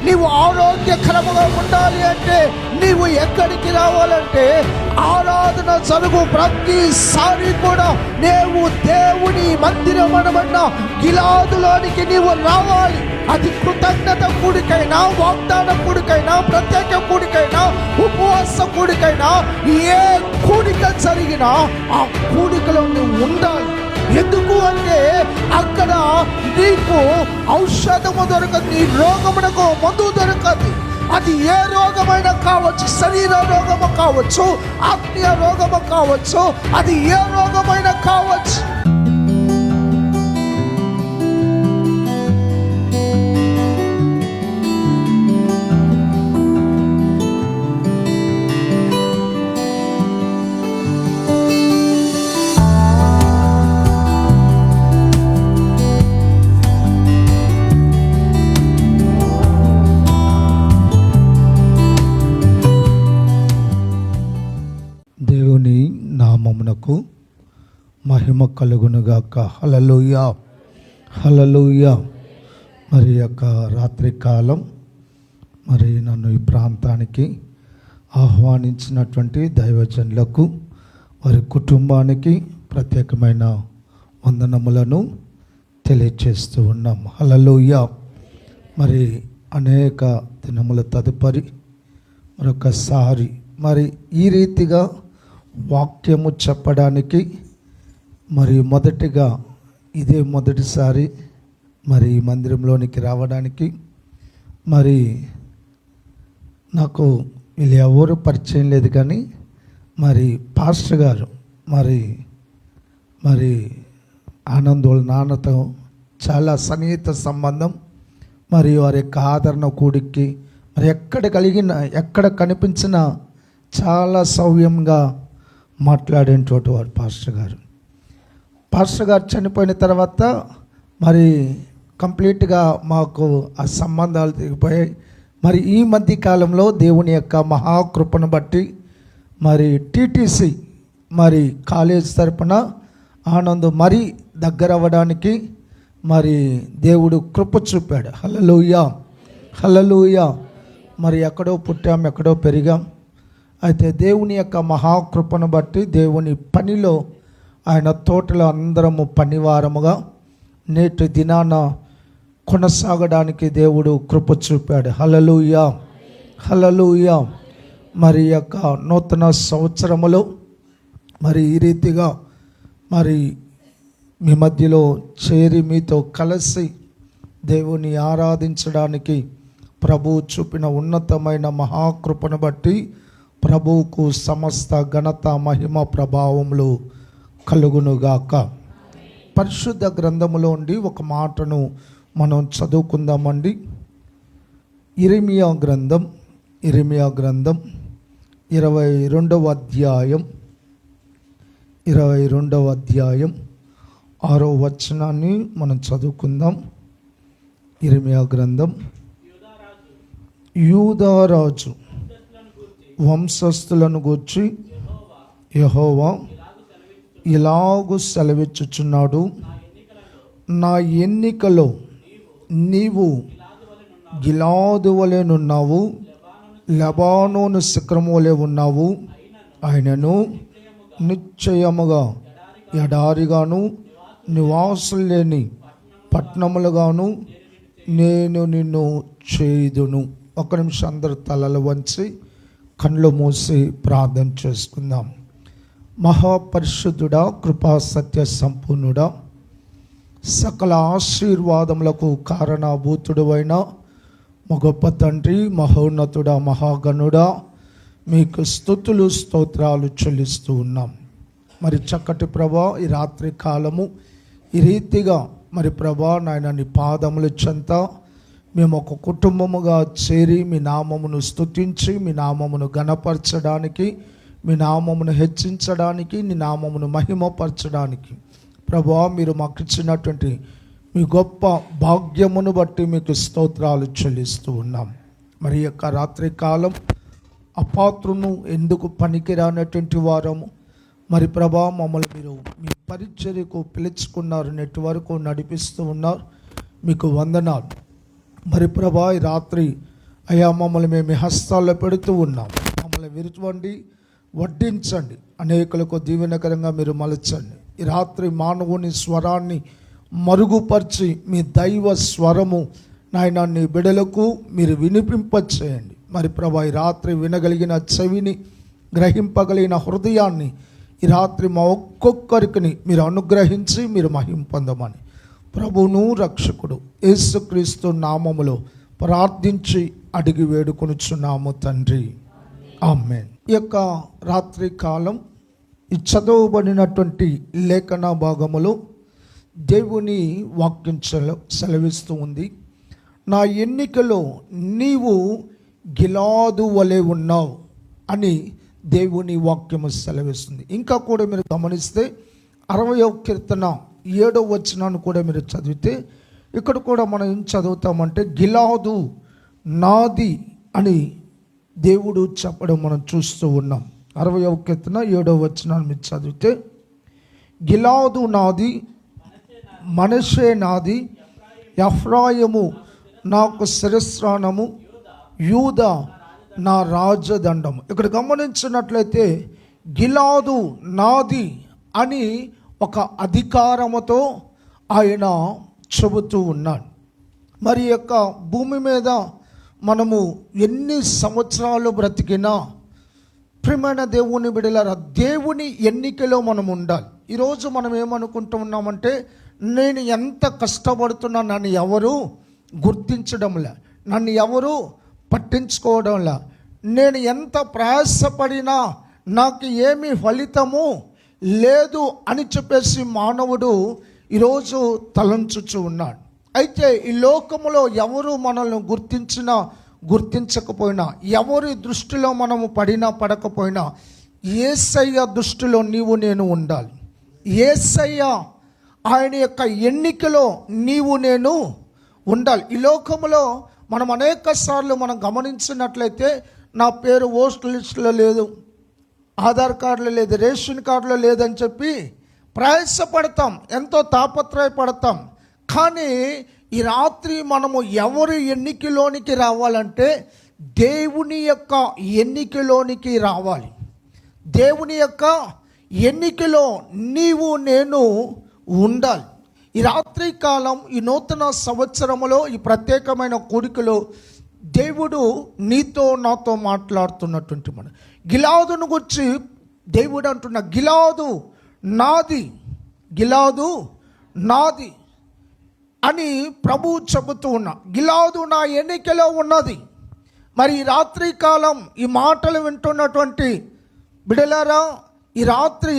నీవు ఆరోగ్యకరముగా ఉండాలి అంటే నీవు ఎక్కడికి రావాలంటే ఆరాధన జరుగు ప్రతిసారి కూడా నీవు దేవుని మందిరం అనబడిన గిలాదులోనికి నీవు రావాలి. అది కృతజ్ఞత కూడికైనా, వాగ్దాన కూడికైనా, ప్రత్యేక కూడికైనా, ఉపవాస కూడికైనా, ఏ కూడిక జరిగినా ఆ కూడికలో నువ్వు ఉండాలి. ఎందుకు అంటే అక్కడ నీకు ఔషధము దొరకదు, నీ రోగమునకు మందు దొరకదు. అది ఏ రోగమైనా కావచ్చు, శరీర రోగము కావచ్చు, ఆత్మీయ రోగము కావచ్చు, అది ఏ రోగమైనా కావచ్చు. దేవుని నామమునకు మహిమ కలుగునుగాక. హల్లెలూయా, హల్లెలూయా. మరి యొక్క రాత్రి కాలం మరి నన్ను ఈ ప్రాంతానికి ఆహ్వానించినటువంటి దైవజనులకు, వారి కుటుంబానికి ప్రత్యేకమైన వందనములను తెలియచేస్తూ ఉన్నాం. హల్లెలూయా. మరి అనేక దినముల తదుపరి మరొకసారి మరి ఈ రీతిగా వాక్యము చెప్పడానికి మరి మొదటిగా ఇదే మొదటిసారి మరి ఈ మందిరంలోనికి రావడానికి మరి నాకు వీళ్ళు ఎవరు పరిచయం లేదు, కానీ మరి పాస్టర్ గారు మరి ఆనందోళ నాన్నతో చాలా సన్నిహిత సంబంధం. మరి వారి యొక్క ఆదరణ కూడికి మరి ఎక్కడ కనిపించినా చాలా సౌమ్యంగా మాట్లాడేటువంటి వారు పాస్టర్ గారు చనిపోయిన తర్వాత మరి కంప్లీట్గా మాకు ఆ సంబంధాలు తెగిపోయాయి. మరి ఈ మధ్య కాలంలో దేవుని యొక్క మహాకృపను బట్టి మరి టీటీసీ మరి కాలేజ్ తరపున ఆనందం మరి దగ్గర అవ్వడానికి మరి దేవుడు కృప చూపాడు. హల్లెలూయా, హల్లెలూయా. మరి ఎక్కడో పుట్టాం, ఎక్కడో పెరిగాం. అయితే దేవుని యొక్క మహాకృపను బట్టి దేవుని పనిలో ఆయన తోటలో అందరము పనివారముగా నేటి దినాన కొనసాగడానికి దేవుడు కృప చూపాడు. హల్లెలూయా, హల్లెలూయా. మరి యొక్క నూతన సంవత్సరములో మరి ఈ రీతిగా మరి మీ మధ్యలో చేరి మీతో కలిసి దేవుని ఆరాధించడానికి ప్రభువు చూపిన ఉన్నతమైన మహాకృపను బట్టి ప్రభువుకు సమస్త ఘనత మహిమ ప్రభావములు కలుగునుగాక. పరిశుద్ధ గ్రంథములో ఉండి ఒక మాటను మనం చదువుకుందామండి. ఇర్మియా గ్రంథం 22వ అధ్యాయం 6వ వచనాన్ని మనం చదువుకుందాం. ఇర్మియా గ్రంథం. యూదారాజు వంశస్థులను గూర్చి యెహోవా ఇలాగు సెలవిచ్చుచున్నాడు, నా ఎన్నికలో నీవు గిలాదు వలెనున్నావు, లెబానోను శిఖరము వలె ఉన్నావు. ఆయనను నిశ్చయముగా ఎడారిగాను నివాసులు లేని పట్టణములుగాను నేను నిన్ను చేయుదును. ఒక నిమిషం అందరు తలలు వంచి కళ్ళు మూసి ప్రార్థన చేసుకుందాం. మహాపరిశుద్ధుడా, కృపా సత్య సంపూర్ణుడా, సకల ఆశీర్వాదములకు కారణభూతుడు అయిన మా గొప్ప తండ్రి, మహోన్నతుడా, మహాగణుడా, మీకు స్తుతులు స్తోత్రాలు చెల్లిస్తూ ఉన్నాం. మరి చక్కటి ప్రభా, ఈ రాత్రి కాలము ఈ రీతిగా మరి ప్రభా నాయన నీ పాదముల చెంత మేము ఒక కుటుంబముగా చేరి మీ నామమును స్తుతించి మీ నామమును ఘనపరచడానికి, మీ నామమును హెచ్చించడానికి, నీ నామమును మహిమపరచడానికి ప్రభా మీరు మాకు ఇచ్చినటువంటి మీ గొప్ప భాగ్యమును బట్టి మీకు స్తోత్రాలు చెల్లిస్తూ ఉన్నాం. మరి యొక్క రాత్రి కాలం అపాత్రును ఎందుకు పనికిరానటువంటి వారము మరి ప్రభా మమ్మల్ని మీరు మీ పరిచర్యకు పిలుచుకున్నారు, నెట్ వరకు నడిపిస్తూ ఉన్నారు. మీకు వందనాలు. మరి ప్రభా ఈ రాత్రి అయ్యా మమ్మల్ని మేము మీ హస్తాల్లో పెడుతూ ఉన్నాం. మమ్మల్ని విరుచుకోండి, వడ్డించండి, అనేకులకు దీవెనకరంగా మీరు మలచండి. ఈ రాత్రి మానవుని స్వరాన్ని మరుగుపరిచి మీ దైవ స్వరము నాయన నీ బిడలకు మీరు వినిపింపచేయండి. మరి ప్రభా ఈ రాత్రి వినగలిగిన చెవిని, గ్రహింపగలిగిన హృదయాన్ని ఈ రాత్రి మా ఒక్కొక్కరికి మీరు అనుగ్రహించి మీరు మహిమ పొందమని ప్రభువును రక్షకుడు యేసుక్రీస్తు నామములో ప్రార్థించి అడిగి వేడుకొనుచున్నాము తండ్రి, ఆమేన్. ఈ యొక్క రాత్రి కాలం ఈ చదవబడినటువంటి లేఖన భాగములో దేవుని వాక్యం సెలవిస్తూ ఉంది. నా ఎన్నికలో నీవు గిలాదు వలె ఉన్నావు అని దేవుని వాక్యము సెలవిస్తుంది. ఇంకా కూడా మీరు గమనిస్తే 60వ కీర్తన 7వ వచనాన్ని కూడా మీరు చదివితే ఇక్కడ కూడా మనం ఏం చదువుతామంటే గిలాదు నాది అని దేవుడు చెప్పడం మనం చూస్తూ ఉన్నాం. 60వ కీర్తన 7వ వచనాన్ని మీరు చదివితే గిలాదు నాది, మనషే నాది, ఎఫ్రాయిము నాకు శిరస్త్రాణము, యూదా నా రాజదండము. ఇక్కడ గమనించినట్లయితే గిలాదు నాది అని ఒక అధికారముతో ఆయన చెబుతూ ఉన్నాడు. మరి యొక్క భూమి మీద మనము ఎన్ని సంవత్సరాలు బ్రతికినా ప్రియమైన దేవుని బిడ్డలారా, దేవుని ఎన్నికలో మనం ఉండాలి. ఈరోజు మనం ఏమనుకుంటూ ఉన్నామంటే నేను ఎంత కష్టపడుతున్నా నన్ను ఎవరు గుర్తించడంలా, నన్ను ఎవరు పట్టించుకోవడంలా, నేను ఎంత ప్రయాసపడినా నాకు ఏమీ ఫలితము లేదు అని చెప్పేసి మానవుడు ఈరోజు తలంచుచు ఉన్నాడు. అయితే ఈ లోకములో ఎవరు మనల్ని గుర్తించినా గుర్తించకపోయినా, ఎవరి దృష్టిలో మనము పడినా పడకపోయినా యేసయ్య దృష్టిలో నీవు నేను ఉండాలి. యేసయ్య ఆయన యొక్క ఎన్నికలో నీవు నేను ఉండాలి. ఈ లోకములో మనం అనేక సార్లు మనం గమనించినట్లయితే నా పేరు ఓటర్ లిస్టులో లేదు, ఆధార్ కార్డులో లేదు, రేషన్ కార్డులో లేదని చెప్పి ప్రయాసపడతాం, ఎంతో తాపత్రయపడతాం. కానీ ఈ రాత్రి మనము ఎవరి ఎన్నికలోనికి రావాలంటే దేవుని యొక్క ఎన్నికలోనికి రావాలి. దేవుని యొక్క ఎన్నికలో నీవు నేను ఉండాలి. ఈ రాత్రి కాలం, ఈ నూతన సంవత్సరములో, ఈ ప్రత్యేకమైన కూడికలో దేవుడు నీతో నాతో మాట్లాడుతున్నటువంటి మన గిలాదును గురించి దేవుడు అంటున్న గిలాదు నాది, గిలాదు నాది అని ప్రభువు చెబుతూ ఉన్నా. గిలాదు నా ఎన్నికలో ఉన్నది. మరి ఈ రాత్రి కాలం ఈ మాటలు వింటున్నటువంటి బిడలారా, ఈ రాత్రి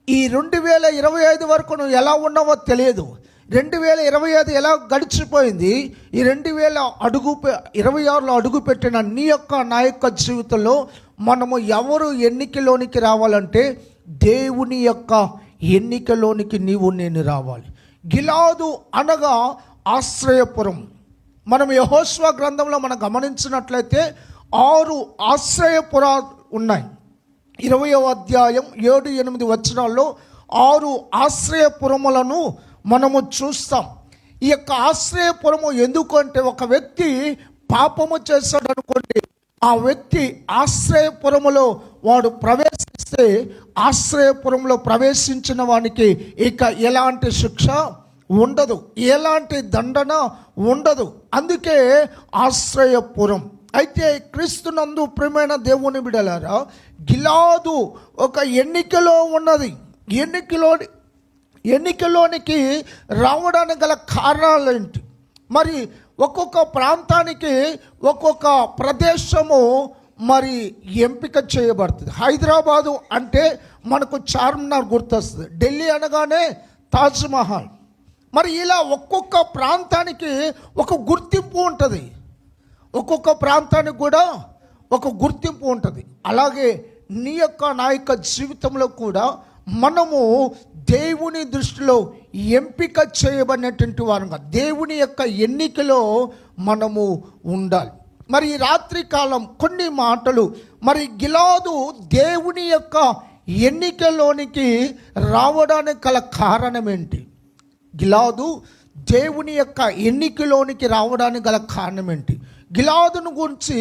ఈ 2025 వరకు నువ్వు ఎలా ఉన్నావో తెలియదు. 2025 ఎలా గడిచిపోయింది. ఈ 2026లో అడుగుపెట్టిన నీ యొక్క నా యొక్క జీవితంలో మనము ఎవరు ఎన్నికలోనికి రావాలంటే దేవుని యొక్క ఎన్నికలోనికి నీవు నేను రావాలి. గిలాదు అనగా ఆశ్రయపురం. మనం యెహోషువ గ్రంథంలో మనం గమనించినట్లయితే 6 ఆశ్రయపురాలు ఉన్నాయి. 20వ అధ్యాయం 7-8 వచనాల్లో 6 ఆశ్రయపురములను మనము చూస్తాం. ఈ యొక్క ఆశ్రయపురము ఎందుకు అంటే, ఒక వ్యక్తి పాపము చేశాడు అనుకోండి, ఆ వ్యక్తి ఆశ్రయపురములో వాడు ప్రవేశిస్తే ఆశ్రయపురంలో ప్రవేశించిన వానికి ఇక ఎలాంటి శిక్ష ఉండదు, ఎలాంటి దండన ఉండదు. అందుకే ఆశ్రయపురం. అయితే క్రీస్తునందు ప్రియమైన దేవుని బిడ్డలారా, గిలాదు ఒక ఎన్నికలో ఉన్నది. ఎన్నికలోనికి రావడానికి గల కారణాలు ఏంటి? మరి ఒక్కొక్క ప్రాంతానికి ఒక్కొక్క ప్రదేశము మరి ఎంపిక చేయబడుతుంది. హైదరాబాదు అంటే మనకు చార్మినార్ గుర్తొస్తుంది, ఢిల్లీ అనగానే తాజ్మహల్. మరి ఇలా ఒక్కొక్క ప్రాంతానికి ఒక గుర్తింపు ఉంటుంది, ఒక్కొక్క ప్రాంతానికి కూడా ఒక గుర్తింపు ఉంటుంది. అలాగే నీ యొక్క నా యొక్క జీవితంలో కూడా మనము దేవుని దృష్టిలో ఎంపిక చేయబడినటువంటి వారంగా దేవుని యొక్క ఎన్నికలో మనము ఉండాలి. మరి ఈ రాత్రి కాలం కొన్ని మాటలు, మరి గిలాదు దేవుని యొక్క ఎన్నికలోనికి రావడానికి గల కారణం ఏంటి? గిలాదు దేవుని యొక్క ఎన్నికలోనికి రావడానికి గల కారణం ఏంటి? గిలాదును గురించి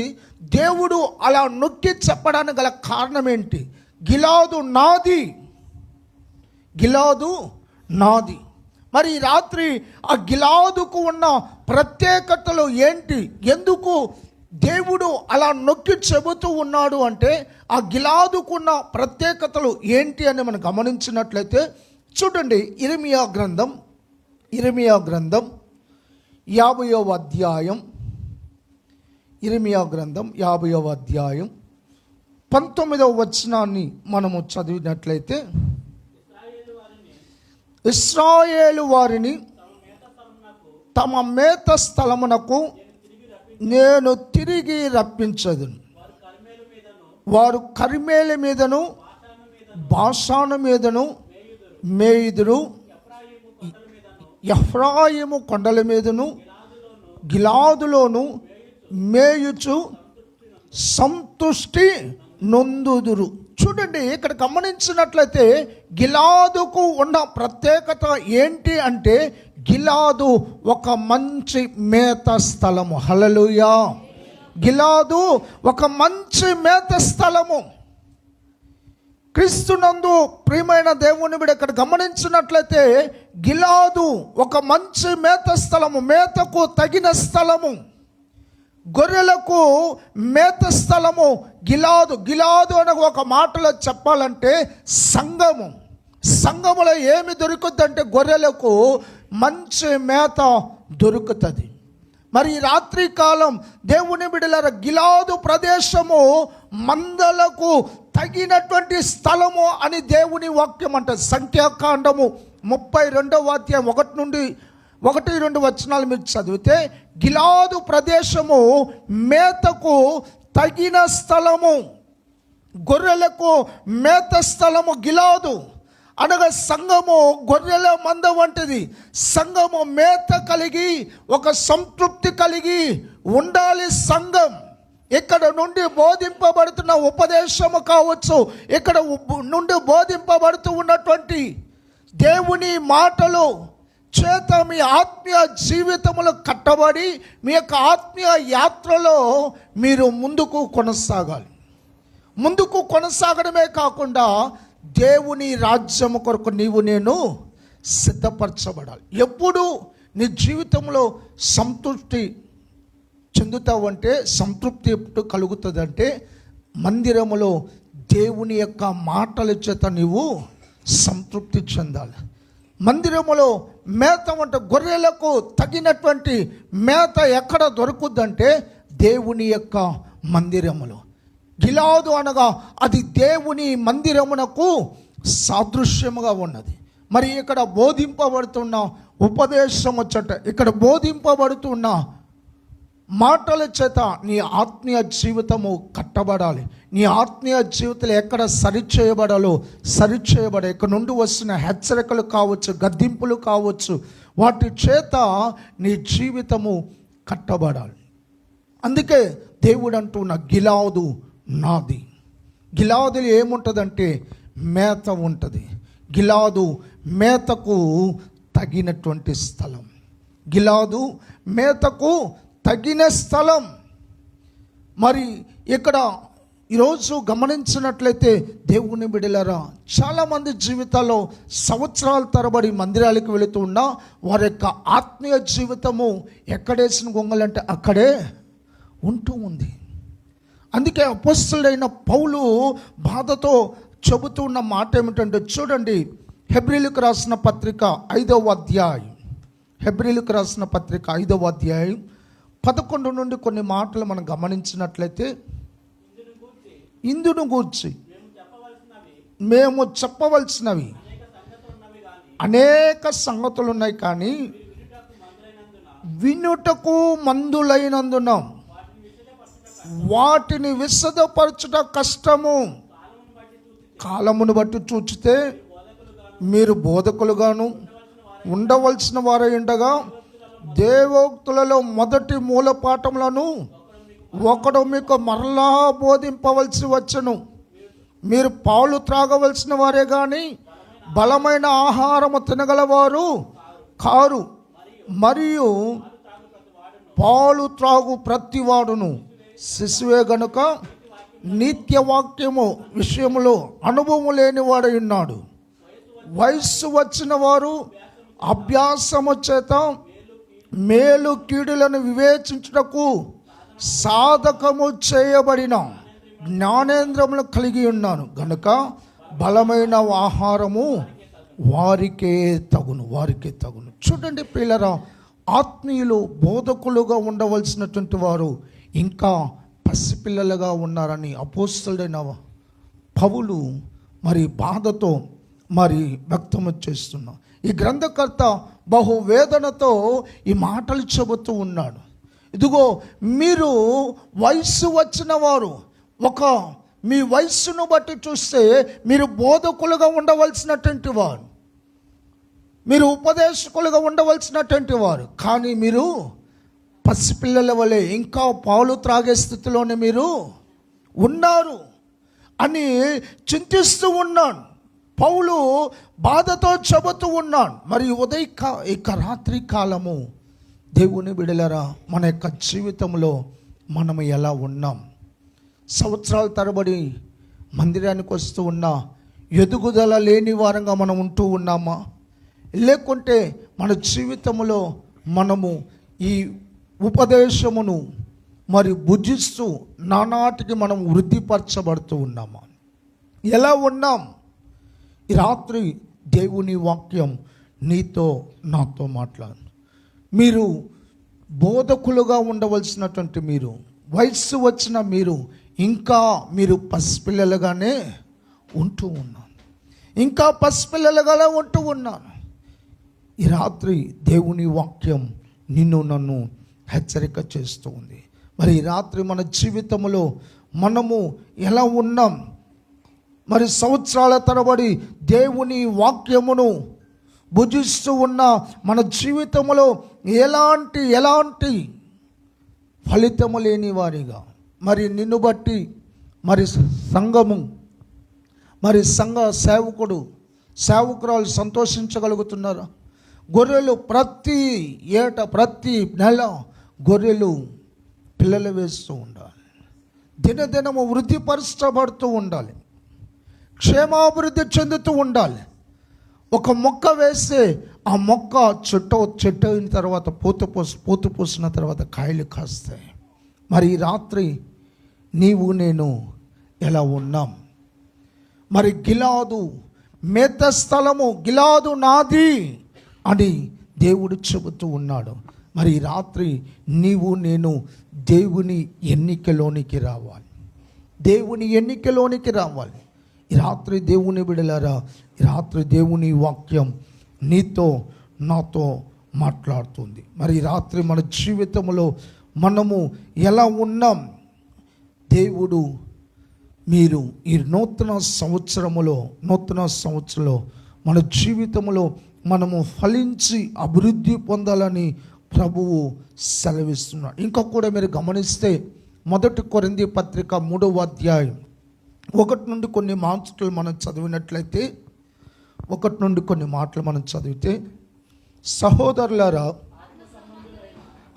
దేవుడు అలా నొక్కి చెప్పడానికి గల కారణం ఏంటి? గిలాదు నాది, గిలాదు నాది. మరి ఈ రాత్రి ఆ గిలాదుకు ఉన్న ప్రత్యేకతలు ఏంటి? ఎందుకు దేవుడు అలా నొక్కి చెబుతూ ఉన్నాడు అంటే ఆ గిలాదుకున్న ప్రత్యేకతలు ఏంటి అని మనం గమనించినట్లయితే చూడండి, ఇర్మియా గ్రంథం 50వ అధ్యాయం, ఇర్మియా గ్రంథం 50వ అధ్యాయం 19వ వచనాన్ని మనము చదివినట్లయితే, ఇశ్రాయేలు వారిని తమ మేత స్థలమునకు నేను తిరిగి రప్పించదును. వారు కర్మేలు మీదను బాషాను మీదను మేయుదురు, ఎఫ్రాయిము కొండల మీదను గిలాదులోను మేయుచు సంతుష్టి నొందుదురు. చూడండి, ఇక్కడ గమనించినట్లయితే గిలాదుకు ఉన్న ప్రత్యేకత ఏంటి అంటే గిలాదు ఒక మంచి మేత స్థలము. హల్లెలూయా! గిలాదు ఒక మంచి మేత స్థలము. క్రీస్తునందు ప్రియమైన దేవుని బిడ్డ, ఇక్కడ గమనించినట్లయితే గిలాదు ఒక మంచి మేత స్థలము, మేతకు తగిన స్థలము, గొర్రెలకు మేత స్థలము గిలాదు. గిలాదు అని ఒక మాటలో చెప్పాలంటే సంఘము. సంఘములో ఏమి దొరుకుతుందంటే గొర్రెలకు మంచి మేత దొరుకుతుంది. మరి ఈ రాత్రి కాలం దేవుని బిడ్డలారా, గిలాదు ప్రదేశము మందలకు తగినటువంటి స్థలము అని దేవుని వాక్యం అంటారు. సంఖ్యాకాండము 32వ అధ్యాయం 1-2 వచనాలు మీరు చదివితే గిలాదు ప్రదేశము మేతకు తగిన స్థలము, గొర్రెలకు మేత స్థలము గిలాదు. అనగా సంఘము గొర్రెల మంద వంటిది. సంఘము మేత కలిగి ఒక సంతృప్తి కలిగి ఉండాలి. సంఘం ఇక్కడ నుండి బోధింపబడుతున్న ఉపదేశము కావచ్చు, ఇక్కడ నుండి బోధింపబడుతూ ఉన్నటువంటి దేవుని మాటలు చేత మీ ఆత్మీయ జీవితములు కట్టబడి మీ యొక్క ఆత్మీయ యాత్రలో మీరు ముందుకు కొనసాగాలి. ముందుకు కొనసాగడమే కాకుండా దేవుని రాజ్యము కొరకు నేను సిద్ధపరచబడాలి. ఎప్పుడు నీ జీవితంలో సంతృప్తి చెందుతావంటే, సంతృప్తి ఎప్పుడు కలుగుతుందంటే మందిరములో దేవుని యొక్క మాటల చేత నీవు సంతృప్తి చెందాలి. మందిరములో మేత అంటే గొర్రెలకు తగినటువంటి మేత ఎక్కడ దొరుకుద్దంటే దేవుని యొక్క మందిరములో. గిలాదు అనగా అది దేవుని మందిరమునకు సాదృశ్యముగా ఉన్నది. మరి ఇక్కడ బోధింపబడుతున్న ఉపదేశం వచ్చట, ఇక్కడ బోధింపబడుతున్న మాటల చేత నీ ఆత్మీయ జీవితము కట్టబడాలి. నీ ఆత్మీయ జీవితంలో ఎక్కడ సరిచేయబడాలో సరిచేయబడ, ఇక్కడ నుండి వస్తున్న హెచ్చరికలు కావచ్చు, గద్దింపులు కావచ్చు, వాటి చేత నీ జీవితము కట్టబడాలి. అందుకే దేవుడు అంటున్న గిలాదు నాది. గిలాదులు ఏముంటుందంటే మేత ఉంటుంది. గిలాదు మేతకు తగినటువంటి స్థలం. గిలాదు మేతకు తగిన స్థలం. మరి ఇక్కడ ఈరోజు గమనించినట్లయితే దేవుని బిడ్డలారా, చాలామంది జీవితాల్లో సంవత్సరాల తరబడి మందిరాలకు వెళుతూ ఉన్నా వారి యొక్క ఆత్మీయ జీవితము ఎక్కడేసిన గొంగలంటే అక్కడే ఉంటూ ఉంది. అందుకే అపోస్తలుడైన పౌలు బాధతో చెబుతున్న మాట ఏమిటంటే చూడండి, హెబ్రీలకు రాసిన పత్రిక 5వ అధ్యాయం, హెబ్రీలకు రాసిన పత్రిక 5వ అధ్యాయం 11 నుండి కొన్ని మాటలు మనం గమనించినట్లయితే, ఇందును గూర్చి మేము చెప్పవలసినవి అనేక సంగతులు ఉన్నాయి, కానీ వినుటకు మందులైనందున వాటిని విశదపరచుట కష్టము. కాలమును బట్టి చూచితే మీరు బోధకులుగాను ఉండవలసిన వారై ఉండగా దేవోక్తులలో మొదటి మూలపాఠములను ఒకడు మీకు మరలా బోధింపవలసి వచ్చును. మీరు పాలు త్రాగవలసిన వారే కానీ బలమైన ఆహారము తినగలవారు కారు. మరియు పాలు త్రాగు ప్రతివాడును శిశువే గనుక నిత్య వాక్యము విషయంలో అనుభవం లేనివాడై ఉన్నాడు. వయస్సు వచ్చిన వారు అభ్యాసము చేత మేలు కీడులను వివేచించుటకు సాధకము చేయబడిన జ్ఞానేంద్రములు కలిగి ఉన్నాను గనుక బలమైన ఆహారము వారికే తగును. చూడండి ప్రియులారా, ఆత్మీయులు బోధకులుగా ఉండవలసినటువంటి వారు ఇంకా పసిపిల్లలుగా ఉన్నారని అపోస్తలుడైన పౌలు మరి బాధతో మరి వ్యక్తం చేస్తున్నాం. ఈ గ్రంథకర్త బహువేదనతో ఈ మాటలు చెబుతూ ఉన్నాడు. ఇదిగో, మీరు వయస్సు వచ్చిన వారు, మీ వయస్సును బట్టి చూస్తే మీరు బోధకులుగా ఉండవలసినటువంటి వారు, మీరు ఉపదేశకులుగా ఉండవలసినటువంటి వారు, కానీ మీరు పసిపిల్లల వలె ఇంకా పాలు త్రాగే స్థితిలోనే మీరు ఉన్నారు అని చింతిస్తూ ఉన్నాను. పౌలు బాధతో చెబుతూ ఉన్నాడు. మరి ఇక రాత్రి కాలము దేవుని బిడ్డలారా, మన యొక్క జీవితంలో మనం ఎలా ఉన్నాం? సంవత్సరాల తరబడి మందిరానికి వస్తూ ఉన్నా ఎదుగుదల లేని వారంగా మనం ఉంటూ ఉన్నామా? లేకుంటే మన జీవితంలో మనము ఈ ఉపదేశమును మరి భుజిస్తూ నానాటికి మనం వృద్ధిపరచబడుతూ ఉన్నామా? ఎలా ఉన్నాం? ఈ రాత్రి దేవుని వాక్యం నీతో నాతో మాట్లాడు. మీరు బోధకులుగా ఉండవలసినటువంటి మీరు, వయస్సు వచ్చిన మీరు ఇంకా మీరు పసిపిల్లలుగానే ఉంటూ ఉన్నాను. ఈ రాత్రి దేవుని వాక్యం నిన్ను నన్ను హెచ్చరిక చేస్తూ ఉంది. మరి ఈ రాత్రి మన జీవితంలో మనము ఎలా ఉన్నాం? మరి సంవత్సరాల తరబడి దేవుని వాక్యమును భుజిస్తూ ఉన్న మన జీవితంలో ఎలాంటి ఫలితము లేని వారిగా, మరి నిన్ను బట్టి మరి సంఘము, మరి సంఘ సేవకురాలు సంతోషించగలుగుతున్నారా? గొర్రెలు ప్రతి నెల గొర్రెలు పిల్లలు వేస్తూ ఉండాలి. దినదినము వృద్ధిపరచబడుతూ ఉండాలి. క్షేమాభివృద్ధి చెందుతూ ఉండాలి. ఒక మొక్క వేస్తే ఆ మొక్క చెట్టు అయిన తర్వాత పూత పోసిన తర్వాత కాయలు కాస్తాయి. మరి ఈ రాత్రి నీవు నేను ఎలా ఉన్నాం? మరి గిలాదు మేత స్థలము, గిలాదు నాది అని దేవుడు చెబుతూ ఉన్నాడు. మరి ఈ రాత్రి నీవు నేను దేవుని ఎన్నికలోనికి రావాలి. ఈ రాత్రి దేవుని బిడ్డలారా, ఈ రాత్రి దేవుని వాక్యం నీతో నాతో మాట్లాడుతుంది. మరి ఈ రాత్రి మన జీవితంలో మనము ఎలా ఉన్నాం? దేవుడు మీరు ఈ నూతన సంవత్సరంలో మన జీవితంలో మనము ఫలించి అభివృద్ధి పొందాలని ప్రభువు సెలవిస్తున్నాడు. ఇంకా కూడా మీరు గమనిస్తే 1 కొరింథీ పత్రిక 3వ అధ్యాయం 1 నుండి కొన్ని మాటలు మనం చదివితే, సహోదరులారా,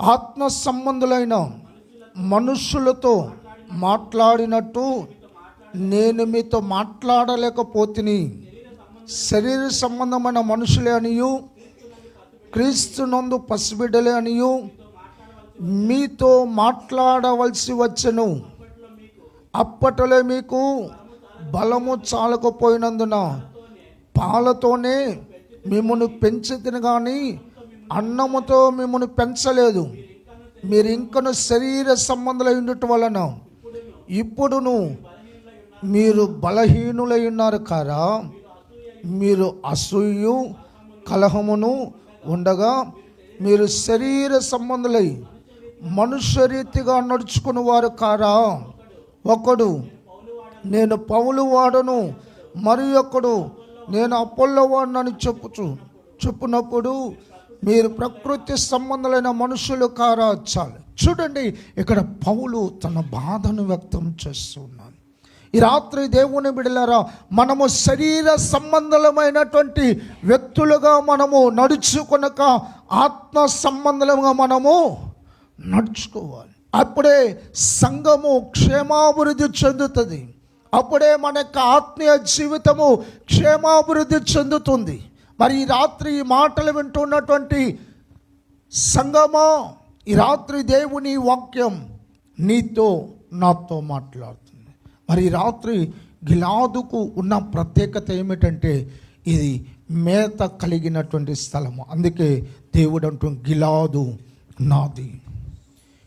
ఆత్మ సంబంధులైన మనుషులతో మాట్లాడినట్టు నేను మీతో మాట్లాడలేకపోతిని. శరీర సంబంధమైన మనుషులే అనియు క్రీస్తునందు పసిబిడ్డలే అనియు మీతో మాట్లాడవలసి వచ్చెను. అప్పట్లో మీకు బలము చాలకపోయినందున పాలతోనే మిమ్మల్ని పెంచితిని కానీ అన్నముతో మిమ్మల్ని పెంచలేదు. మీరు ఇంకను శరీర సంబంధులై ఉండటం వలన ఇప్పుడును మీరు బలహీనులై ఉన్నారు కారా? మీరు అసూయు కలహమును ఉండగా మీరు శరీర సంబంధులై మనుష్య రీతిగా నడుచుకుని వారు కారా? ఒకడు నేను పౌలు వాడను, మరి ఒకడు నేను అపోల్లో వాడనని చెప్పునప్పుడు మీరు ప్రకృతి సంబంధులైన మనుషులు కారా? చాలు. చూడండి, ఇక్కడ పౌలు తన బాధను వ్యక్తం చేస్తున్నాడు. ఈ రాత్రి దేవుని బిడ్డలారా, మనము శరీర సంబంధమైనటువంటి వ్యక్తులుగా మనము నడుచుకొనక ఆత్మ సంబంధంగా మనము నడుచుకోవాలి. అప్పుడే సంఘము క్షేమాభివృద్ధి చెందుతుంది. అప్పుడే మన యొక్క ఆత్మీయ జీవితము క్షేమాభివృద్ధి చెందుతుంది. మరి ఈ రాత్రి ఈ మాటలు వింటున్నటువంటి సంఘమా, ఈ రాత్రి దేవుని వాక్యం నీతో నాతో మాట్లాడుతుంది. మరి ఈ రాత్రి గిలాదుకు ఉన్న ప్రత్యేకత ఏమిటంటే ఇది మేత కలిగినటువంటి స్థలము. అందుకే దేవుడు అంటూ గిలాదు నాది,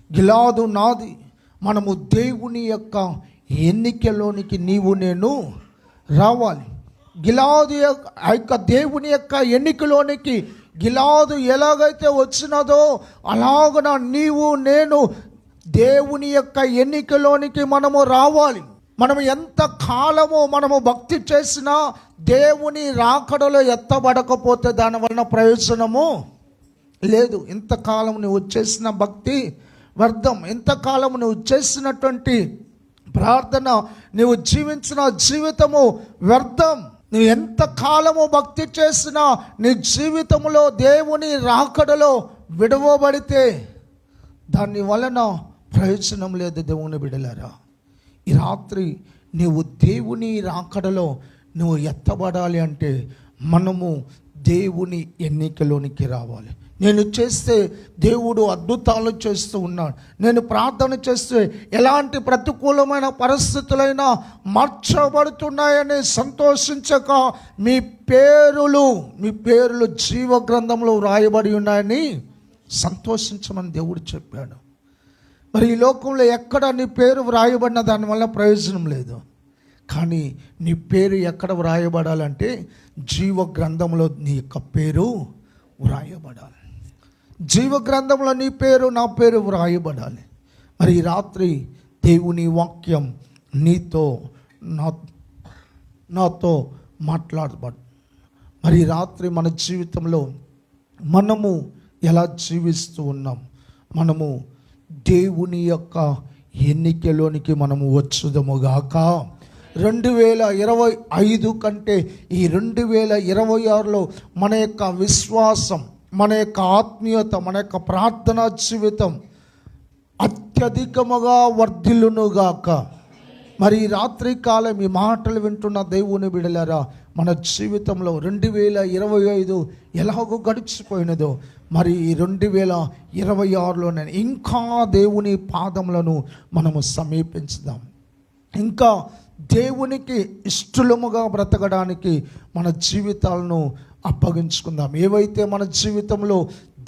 గిలాదు నాది. మనము దేవుని యొక్క ఎన్నికలోనికి నీవు నేను రావాలి. గిలాదు యొక్క దేవుని యొక్క ఎన్నికలోనికి గిలాదు ఎలాగైతే వచ్చినదో అలాగన నీవు నేను దేవుని యొక్క ఎన్నికలోనికి మనము రావాలి. మనము ఎంత కాలము మనము భక్తి చేసినా దేవుని రాకడలో ఎత్తబడకపోతే దాని వలన ప్రయోజనము లేదు. ఇంతకాలం నువ్వు చేసిన భక్తి వ్యర్థం. ఇంతకాలం నువ్వు చేసినటువంటి ప్రార్థన, నువ్వు జీవించిన జీవితము వ్యర్థం. నువ్వు ఎంత కాలము భక్తి చేసినా నీ జీవితంలో దేవుని రాకడలో విడవబడితే దాని వలన ప్రయోజనం లేదు. దేవుని బిడ్డలారా, ఈ రాత్రి నువ్వు దేవుని రాకడలో నువ్వు ఎత్తబడాలి అంటే మనము దేవుని ఎన్నికలోనికి రావాలి. నేను చేస్తే దేవుడు అద్భుతాలు చేస్తూ ఉన్నాడు. నేను ప్రార్థన చేస్తే ఎలాంటి ప్రతికూలమైన పరిస్థితులైనా మార్చబడుతున్నాయని సంతోషించక మీ పేరులు జీవ గ్రంథంలో వ్రాయబడి ఉన్నాయని సంతోషించమని దేవుడు చెప్పాడు. మరి ఈ లోకంలో ఎక్కడ నీ పేరు వ్రాయబడిన దానివల్ల ప్రయోజనం లేదు. కానీ నీ పేరు ఎక్కడ వ్రాయబడాలంటే జీవ గ్రంథంలో నీ యొక్క పేరు వ్రాయబడాలి. జీవ గ్రంథంలో నీ పేరు నా పేరు వ్రాయబడాలి. మరి ఈ రాత్రి దేవుని వాక్యం నీతో నాతో మాట్లాడబడు. మరి ఈ రాత్రి మన జీవితంలో మనము ఎలా జీవిస్తూ ఉన్నాం? మనము దేవుని యొక్క ఎన్నికలోనికి మనము వచ్చుదముగాక. 2025 కంటే ఈ 2026లో మన యొక్క విశ్వాసం, మన యొక్క ఆత్మీయత, మన యొక్క ప్రార్థనా జీవితం అత్యధికముగా వర్ధిల్లునుగాక. మరి ఈ రాత్రి కాలం ఈ మాటలు వింటున్న దేవుని బిడ్డలారా, మన జీవితంలో 2025 ఎలాగో గడిచిపోయినదో మరి ఈ 2026లోనే ఇంకా దేవుని పాదములను మనము సమీపించుదాం. ఇంకా దేవునికి ఇష్టముగా బ్రతకడానికి మన జీవితాలను అప్పగించుకుందాం. ఏవైతే మన జీవితంలో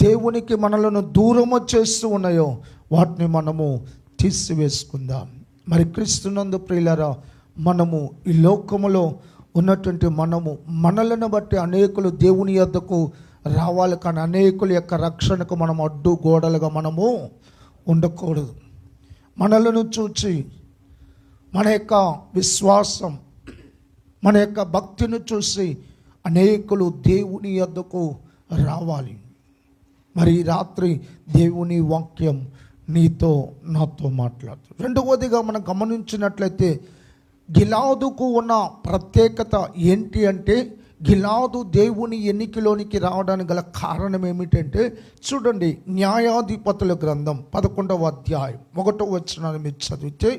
దేవునికి మనలను దూరము చేస్తూ ఉన్నాయో వాటిని మనము తీసివేసుకుందాం. మరి క్రీస్తునందు ప్రియులారా, మనము ఈ లోకములో ఉన్నటువంటి మనలను బట్టి అనేకులు దేవుని యొద్దకు రావాలి. కానీ అనేకుల యొక్క రక్షణకు మనం అడ్డు గోడలుగా మనము ఉండకూడదు. మనలను చూచి మన యొక్క విశ్వాసం, మన యొక్క భక్తిని చూసి అనేకులు దేవుని యొద్దకు రావాలి. మరి ఈ రాత్రి దేవుని వాక్యం నీతో నాతో మాట్లాడుతుంది. రెండవదిగా మనం గమనించినట్లయితే గిలాదుకు ఉన్న ప్రత్యేకత ఏంటి అంటే, గిలాదు దేవుని ఎన్నికలోనికి రావడానికి గల కారణం ఏమిటంటే, చూడండి, న్యాయాధిపతుల గ్రంథం 11వ అధ్యాయం 1వ వచనాన్ని మీరు చదివితే,